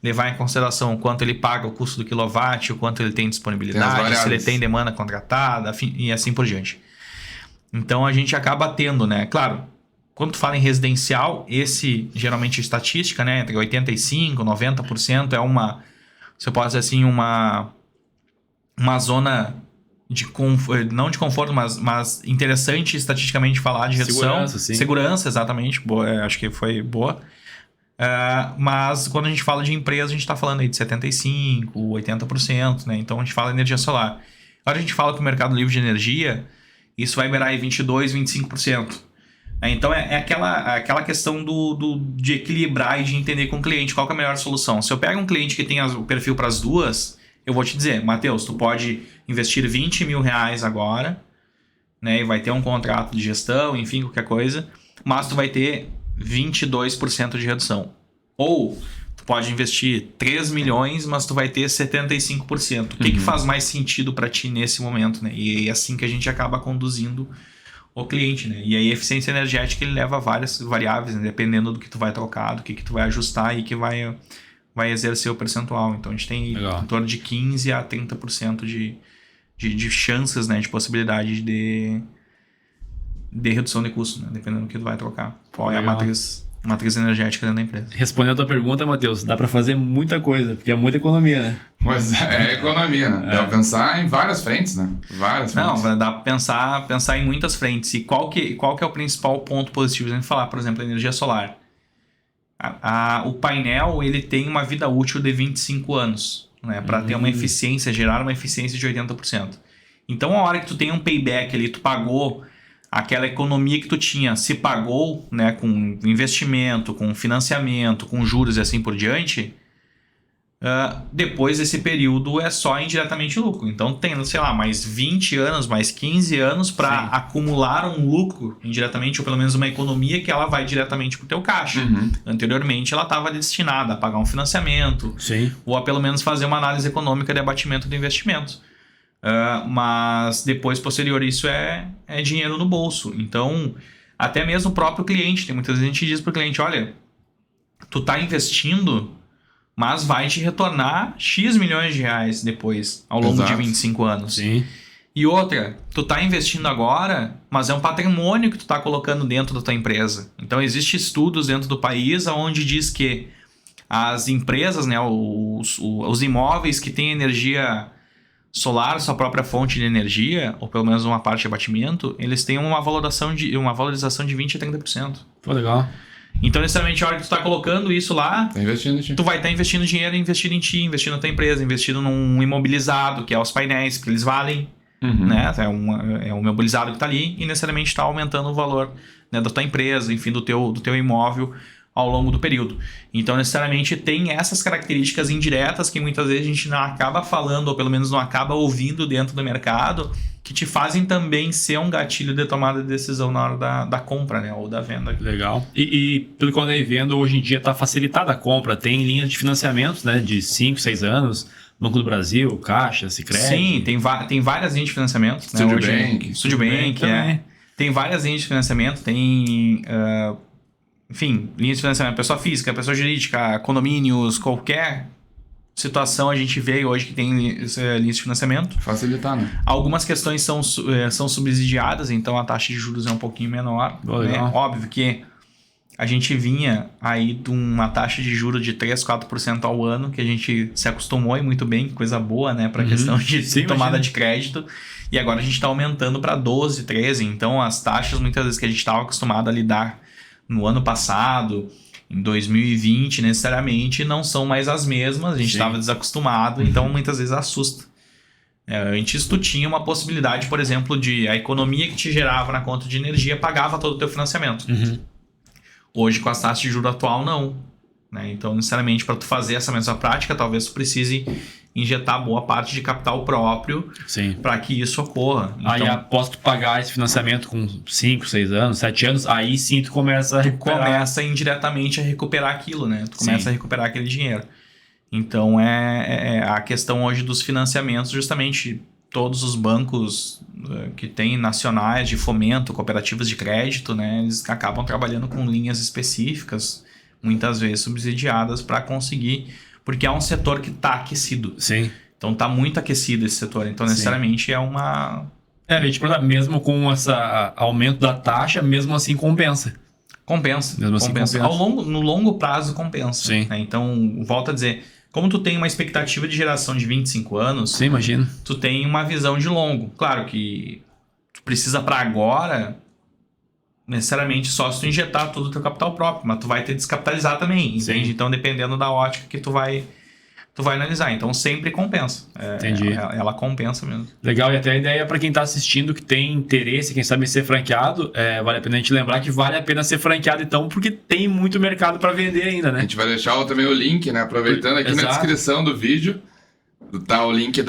levar em consideração o quanto ele paga o custo do quilowatt, o quanto ele tem Tem disponibilidade, as se ele variáveis. tem demanda contratada, e assim por diante. Então a gente acaba tendo, né? Claro, quando tu fala em residencial, esse geralmente estatística, né? Entre 85% e 90% é uma, você pode dizer assim, uma zona de não de conforto, mas interessante estatisticamente falar de redução. Segurança, sim. Segurança, exatamente. Boa, acho que foi boa. Mas quando a gente fala de empresa, a gente está falando aí de 75%, 80%, né? Então a gente fala energia solar. Agora a gente fala que o mercado livre de energia, isso vai virar aí 22%, 25%. Então é aquela questão de equilibrar e de entender com o cliente qual que é a melhor solução. Se eu pego um cliente que tem o perfil para as duas, eu vou te dizer, Matheus, tu pode investir 20 mil reais agora, né, e vai ter um contrato de gestão, enfim, qualquer coisa, mas tu vai ter 22% de redução. Ou tu pode investir 3 milhões, mas tu vai ter 75%. O que faz mais sentido para ti nesse momento, né? E é assim que a gente acaba conduzindo o cliente, né? E aí a eficiência energética ele leva várias variáveis, né? Dependendo do que tu vai trocar, do que tu vai ajustar e que vai exercer o percentual. Então a gente tem em torno de 15% a 30% de chances, né? De possibilidade de redução de custo, né? Dependendo do que tu vai trocar. Qual é a matriz energética dentro da empresa. Respondendo a tua pergunta, Matheus, dá para fazer muita coisa, porque é muita economia, né? Mas é economia, né? Dá pra pensar em várias frentes, né? Várias frentes. Não, dá pra pensar em muitas frentes. E qual que é o principal ponto positivo? A gente falar, por exemplo, a energia solar. O painel ele tem uma vida útil de 25 anos, né? Para ter uma eficiência, gerar uma eficiência de 80%. Então, a hora que tu tem um payback ali, tu pagou aquela economia que tu tinha, se pagou, né, com investimento, com financiamento, com juros e assim por diante, depois desse período é só indiretamente lucro. Então tem, sei lá, mais 20 anos, mais 15 anos para acumular um lucro indiretamente, ou pelo menos uma economia que ela vai diretamente para o teu caixa. Anteriormente ela estava destinada a pagar um financiamento, ou a pelo menos fazer uma análise econômica de abatimento do investimento. Mas depois, posterior a isso, é dinheiro no bolso. Então, até mesmo o próprio cliente, tem muitas vezes a gente diz para o cliente, olha, tu tá investindo, mas vai te retornar X milhões de reais depois, ao longo de 25 anos. Sim. E outra, tu tá investindo agora, mas é um patrimônio que tu tá colocando dentro da tua empresa. Então, existem estudos dentro do país onde diz que as empresas, né, os imóveis que têm energia solar, sua própria fonte de energia, ou pelo menos uma parte de abatimento, eles têm uma valorização de 20% a 30%. Pô, legal. Então, necessariamente, a hora que tu tá colocando isso lá, Tá investindo em ti. tu vai estar investindo dinheiro, investindo em ti, investindo na tua empresa, investindo num imobilizado, que é os painéis, porque eles valem, né? É um imobilizado que tá ali e necessariamente está aumentando o valor, né, da tua empresa, enfim, do teu imóvel ao longo do período. Então, necessariamente, tem essas características indiretas que muitas vezes a gente não acaba falando, ou pelo menos não acaba ouvindo dentro do mercado, que te fazem também ser um gatilho de tomada de decisão na hora da compra, né, ou da venda. Legal. E pelo que eu andei vendo, hoje em dia está facilitada a compra. Tem linhas de financiamentos, né, de 5, 6 anos, Banco do Brasil, Caixa, Sicredi. Sim, tem várias linhas de financiamento. Studio né, Bank. Studio Bank, também. Tem várias linhas de financiamento, tem... enfim, linhas de financiamento, pessoa física, pessoa jurídica, condomínios, qualquer situação a gente vê hoje que tem linhas de financiamento. Facilitar, né? Algumas questões são subsidiadas, então a taxa de juros é um pouquinho menor. Né? Óbvio que a gente vinha aí de uma taxa de juros de 3, 4% ao ano, que a gente se acostumou e muito bem, coisa boa, né, para questão de tomada de crédito. E agora a gente está aumentando para 12, 13. Então as taxas muitas vezes que a gente estava acostumado a lidar no ano passado, em 2020, necessariamente, não são mais as mesmas. A gente estava desacostumado, então muitas vezes assusta. Antes tu tinha uma possibilidade, por exemplo, de a economia que te gerava na conta de energia pagava todo o teu financiamento. Hoje, com as taxas de juros atual, não. Né? Então, necessariamente, para tu fazer essa mesma prática, talvez tu precise injetar boa parte de capital próprio para que isso ocorra. Então, aí após tu pagar esse financiamento com 5, 6 anos, 7 anos, aí sim tu começa a recuperar. Começa indiretamente a recuperar aquilo, né? Tu começa a recuperar aquele dinheiro. Então, a questão hoje dos financiamentos, justamente todos os bancos que têm nacionais de fomento, cooperativas de crédito, né? Eles acabam trabalhando com linhas específicas, muitas vezes subsidiadas, para conseguir porque é um setor que tá aquecido. Sim. Então tá muito aquecido esse setor. Então, necessariamente, é uma... a gente pergunta, mesmo com esse aumento da taxa, mesmo assim compensa. Compensa. Mesmo assim compensa. compensa. No longo prazo, compensa. Sim. Né? Então, volto a dizer, como tu tem uma expectativa de geração de 25 anos, Sim, imagina. tu tem uma visão de longo. Claro que tu precisa para agora, necessariamente só se tu injetar todo o teu capital próprio, mas tu vai ter que descapitalizar também, entende? Sim. Então, dependendo da ótica que tu vai analisar. Então, sempre compensa. Entendi. Ela compensa mesmo. Legal, e até a ideia para quem está assistindo que tem interesse, quem sabe em ser franqueado, vale a pena a gente lembrar que vale a pena ser franqueado então, porque tem muito mercado para vender ainda, A né? gente vai deixar também o link, né? Aproveitando aqui na Exato. descrição do vídeo, tá o link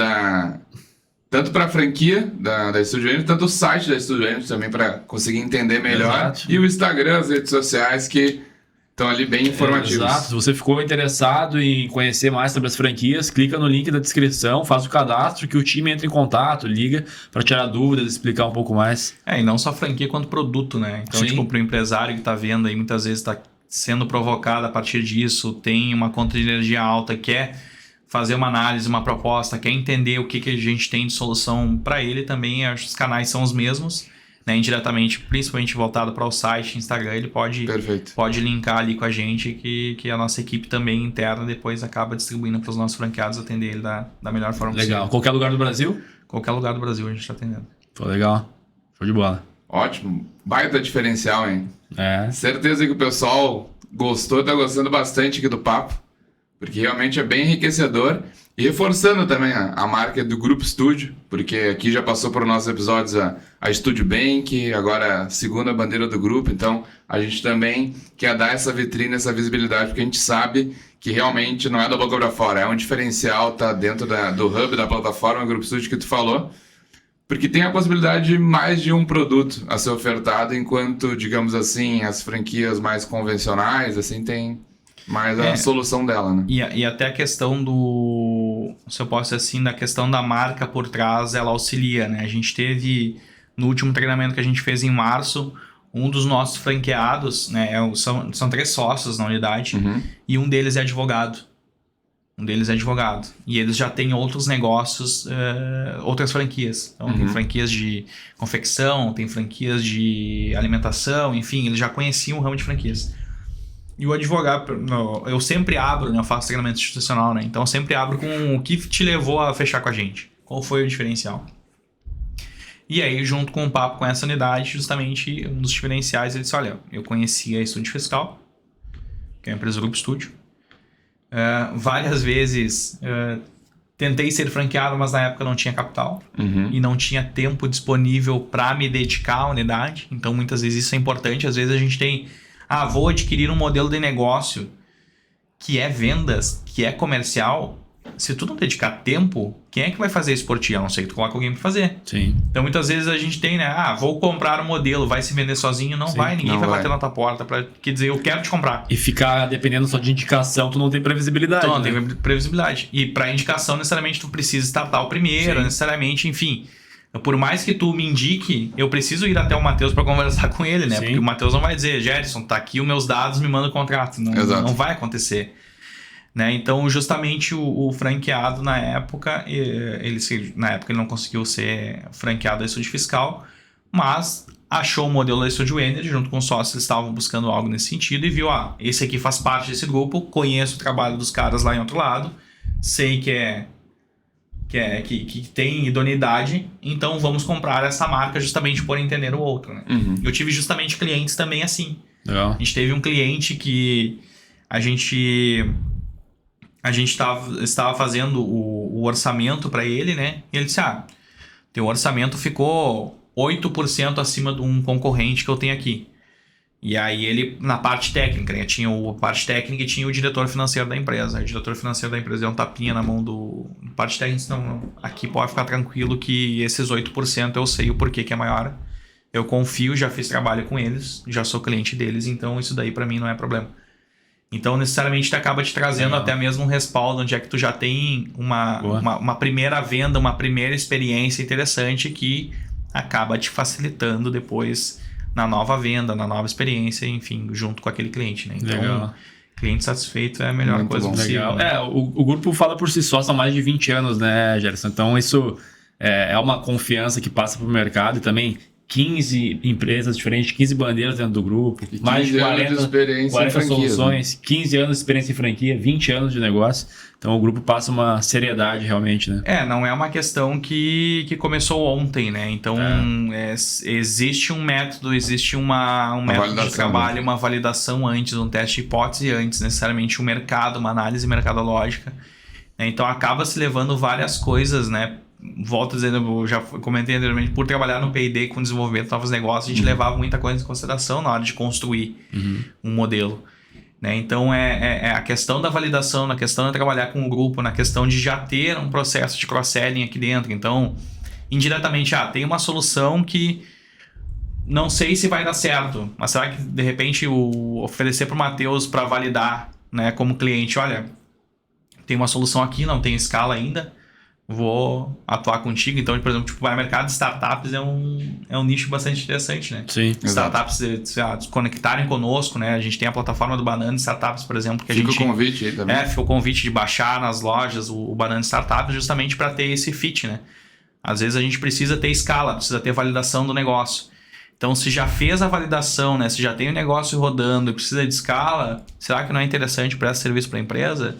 tanto para a franquia da Estúdio Energy, tanto o site da Estúdio Energy também para conseguir entender melhor. Exato. E o Instagram, as redes sociais que estão ali bem informativos. Exato, se você ficou interessado em conhecer mais sobre as franquias, clica no link da descrição, faz o cadastro que o time entra em contato, liga para tirar dúvidas, explicar um pouco mais. E não só franquia quanto produto, né? Então, Sim. tipo, pro empresário que tá vendo aí, muitas vezes tá sendo provocado a partir disso, tem uma conta de energia alta, quer fazer uma análise, uma proposta, quer entender o que a gente tem de solução para ele também, acho que os canais são os mesmos, né? Indiretamente, principalmente voltado para o site, Instagram, ele Perfeito. pode linkar ali com a gente, que a nossa equipe também interna depois acaba distribuindo para os nossos franqueados atender ele da melhor forma Legal. possível. Qualquer lugar do Brasil? Qualquer lugar do Brasil a gente está atendendo. Pô, legal. Show de bola. Ótimo. Baita diferencial, hein? É. Certeza que o pessoal gostou, tá gostando bastante aqui do papo, porque realmente é bem enriquecedor. E reforçando também a marca do Grupo Estúdio, porque aqui já passou por nossos episódios a Estúdio Bank, agora a segunda bandeira do grupo, então a gente também quer dar essa vitrine, essa visibilidade, porque a gente sabe que realmente não é da boca para fora, é um diferencial, tá dentro do hub da plataforma Grupo Estúdio que tu falou, porque tem a possibilidade de mais de um produto a ser ofertado, enquanto, digamos assim, as franquias mais convencionais, assim, tem mais a solução dela, né? E até a questão se eu posso dizer assim, da questão da marca por trás, ela auxilia, né? A gente teve, no último treinamento que a gente fez em março, um dos nossos franqueados, né? São 3 sócios na unidade, e um deles é advogado. E eles já têm outros negócios, outras franquias. Então, tem franquias de confecção, tem franquias de alimentação, enfim, eles já conheciam o ramo de franquias. E o advogado, eu sempre abro, né? Eu faço treinamento institucional, né? Então eu sempre abro com o que te levou a fechar com a gente. Qual foi o diferencial? E aí, junto com o papo com essa unidade, justamente um dos diferenciais, ele disse, olha, eu conhecia a Estúdio Fiscal, que é a empresa do Grupo Estúdio. Várias vezes tentei ser franqueado, mas na época não tinha capital e não tinha tempo disponível para me dedicar à unidade. Então, muitas vezes isso é importante. Às vezes a gente tem... vou adquirir um modelo de negócio que é vendas, que é comercial. Se tu não dedicar tempo, quem é que vai fazer isso por ti? A não ser que tu coloque alguém para fazer. Sim. Então, muitas vezes a gente tem, né? Vou comprar um modelo, vai se vender sozinho? Não vai, ninguém vai bater na tua porta para dizer, eu quero te comprar. E ficar dependendo só de indicação, tu não tem previsibilidade. Então, né? não tem previsibilidade. E para indicação, necessariamente, tu precisa startar o primeiro, necessariamente, enfim... Por mais que tu me indique, eu preciso ir até o Matheus para conversar com ele, né? Sim. Porque o Matheus não vai dizer, Gerson, tá aqui os meus dados, me manda o contrato. Não vai acontecer. Né? Então, justamente o franqueado na época, ele não conseguiu ser franqueado da Estúdio Fiscal, mas achou o modelo da Estúdio Energy, junto com os sócios, eles estavam buscando algo nesse sentido e viu, esse aqui faz parte desse grupo, conheço o trabalho dos caras lá em outro lado, sei que tem idoneidade, então vamos comprar essa marca justamente por entender o outro. Né? Eu tive justamente clientes também assim. Legal. A gente teve um cliente que a gente estava fazendo o orçamento para ele, né? E ele disse, teu orçamento ficou 8% acima de um concorrente que eu tenho aqui. E aí ele, na parte técnica, né? Tinha a parte técnica e tinha o diretor financeiro da empresa. O diretor financeiro da empresa deu um tapinha na mão do parte técnica. Não, aqui pode ficar tranquilo que esses 8% eu sei o porquê que é maior. Eu confio, já fiz trabalho com eles, já sou cliente deles, então isso daí para mim não é problema. Então, necessariamente, tu acaba te trazendo até mesmo um respaldo, onde é que tu já tem uma primeira venda, uma primeira experiência interessante que acaba te facilitando depois na nova venda, na nova experiência, enfim, junto com aquele cliente, né? Então, Cliente satisfeito é a melhor Muito coisa bom. possível. Legal. O grupo fala por si só, são mais de 20 anos, né, Gerson? Então isso é uma confiança que passa pro mercado e também 15 empresas diferentes, 15 bandeiras dentro do grupo, E mais de 15 anos 40, de experiência em 40 franquias, soluções, 15 anos de experiência em franquia, 20 anos de negócio. Então o grupo passa uma seriedade realmente, né? Não é uma questão que começou ontem, né? Então, existe um método, existe um método validação, de trabalho, uma validação antes, um teste de hipótese antes, necessariamente um mercado, uma análise mercadológica. Né? Então, acaba se levando várias coisas, né? Volto dizendo, eu já comentei anteriormente, por trabalhar no P&D com desenvolvimento de novos negócios, a gente levava muita coisa em consideração na hora de construir um modelo. Né? Então, a questão da validação, na questão de trabalhar com o grupo, na questão de já ter um processo de cross-selling aqui dentro. Então, indiretamente, tem uma solução que não sei se vai dar certo, mas será que, de repente, oferecer para o Matheus para validar, né, como cliente, olha, tem uma solução aqui, não tem escala ainda, vou atuar contigo. Então, por exemplo, o mercado de startups é um nicho bastante interessante, né? Sim. Startups se conectarem conosco, né? A gente tem a plataforma do Banana Startups, por exemplo, que a Fica gente... o convite aí também. fica o convite de baixar nas lojas o Banana Startups justamente para ter esse fit, né? Às vezes a gente precisa ter escala, precisa ter validação do negócio. Então, se já fez a validação, né? Se já tem o negócio rodando e precisa de escala, será que não é interessante prestar serviço para a empresa?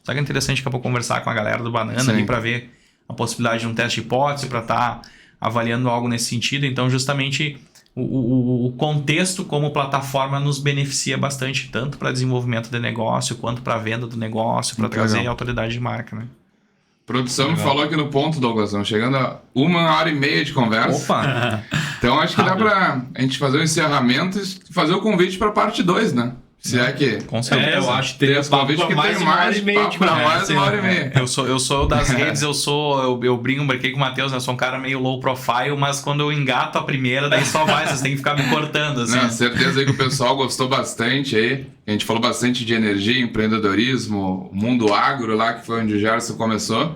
Será que é interessante daqui a pouco conversar com a galera do Banana ali para ver a possibilidade de um teste de hipótese, para estar avaliando algo nesse sentido? Então, justamente, o contexto como plataforma nos beneficia bastante, tanto para desenvolvimento de negócio, quanto para venda do negócio, para trazer legal. autoridade de marca, né? Produção me falou aqui no ponto, Douglas, estamos chegando a 1h30 de conversa. Opa! Então acho que dá pra a gente fazer o encerramento e fazer o convite pra parte 2, né? Se é que... Com certeza. Eu acho que Tem teria esse papo convite pra que mais tem uma hora mais e meia papo de pra conversa, mais uma hora e meia. Eu sou das redes, eu brinquei com o Matheus, né? Eu sou um cara meio low profile, mas quando eu engato a primeira, daí só vai, vocês têm que ficar me cortando, assim. Não, certeza aí que o pessoal gostou bastante aí. A gente falou bastante de energia, empreendedorismo, mundo agro lá, que foi onde o Gerson começou.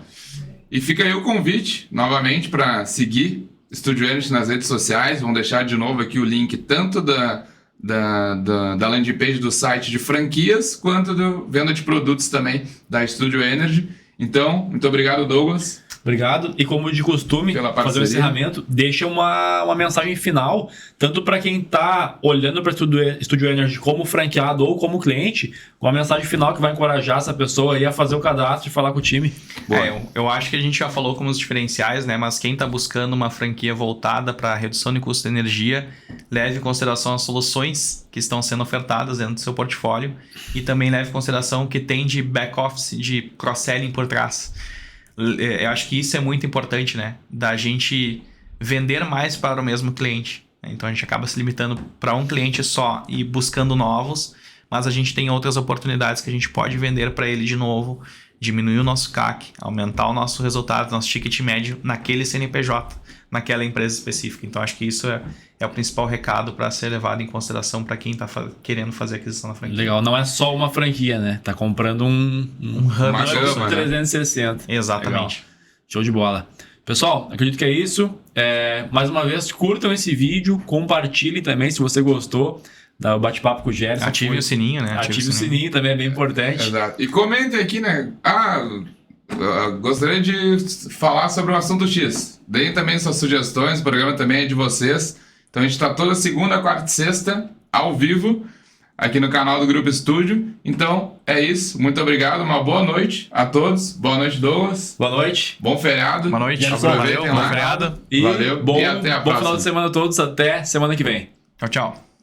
E fica aí o convite, novamente, para seguir Studio Energy nas redes sociais. Vamos deixar de novo aqui o link tanto da landing page do site de franquias, quanto do venda de produtos também da Studio Energy. Então, muito obrigado, Douglas. Obrigado. E como de costume, Pela fazer o parceria. encerramento, deixa uma mensagem final, tanto para quem está olhando para Studio Energy como franqueado ou como cliente, com uma mensagem final que vai encorajar essa pessoa aí a fazer o cadastro e falar com o time. Eu acho que a gente já falou como os diferenciais, né? Mas quem está buscando uma franquia voltada para redução de custo de energia, leve em consideração as soluções que estão sendo ofertadas dentro do seu portfólio e também leve em consideração o que tem de back-office, de cross-selling por trás. Eu acho que isso é muito importante, né? Da gente vender mais para o mesmo cliente. Então a gente acaba se limitando para um cliente só e buscando novos, mas a gente tem outras oportunidades que a gente pode vender para ele de novo, diminuir o nosso CAC, aumentar o nosso resultado, nosso ticket médio naquele CNPJ, naquela empresa específica. Então acho que isso é o principal recado para ser levado em consideração para quem está querendo fazer aquisição na franquia. Legal, não é só uma franquia, né? Tá comprando um Uma hub gama, né? 360. Exatamente. Legal. Show de bola. Pessoal, acredito que é isso. Mais uma vez, curtam esse vídeo, compartilhem também se você gostou do bate-papo com o Gerson. Ative o sininho, né? Ative o sininho também, é bem importante. Exato. E comentem aqui, né? Eu gostaria de falar sobre o assunto X. Deem também suas sugestões, o programa também é de vocês. Então a gente está toda segunda, quarta e sexta, ao vivo, aqui no canal do Grupo Estúdio. Então é isso. Muito obrigado, uma boa noite a todos. Boa noite, Douglas. Boa noite. Bom feriado. Boa noite. Aproveitem Valeu, lá. bom feriado. E Valeu. bom, E até a bom próxima. final de semana a todos. Até semana que vem. Tchau, tchau.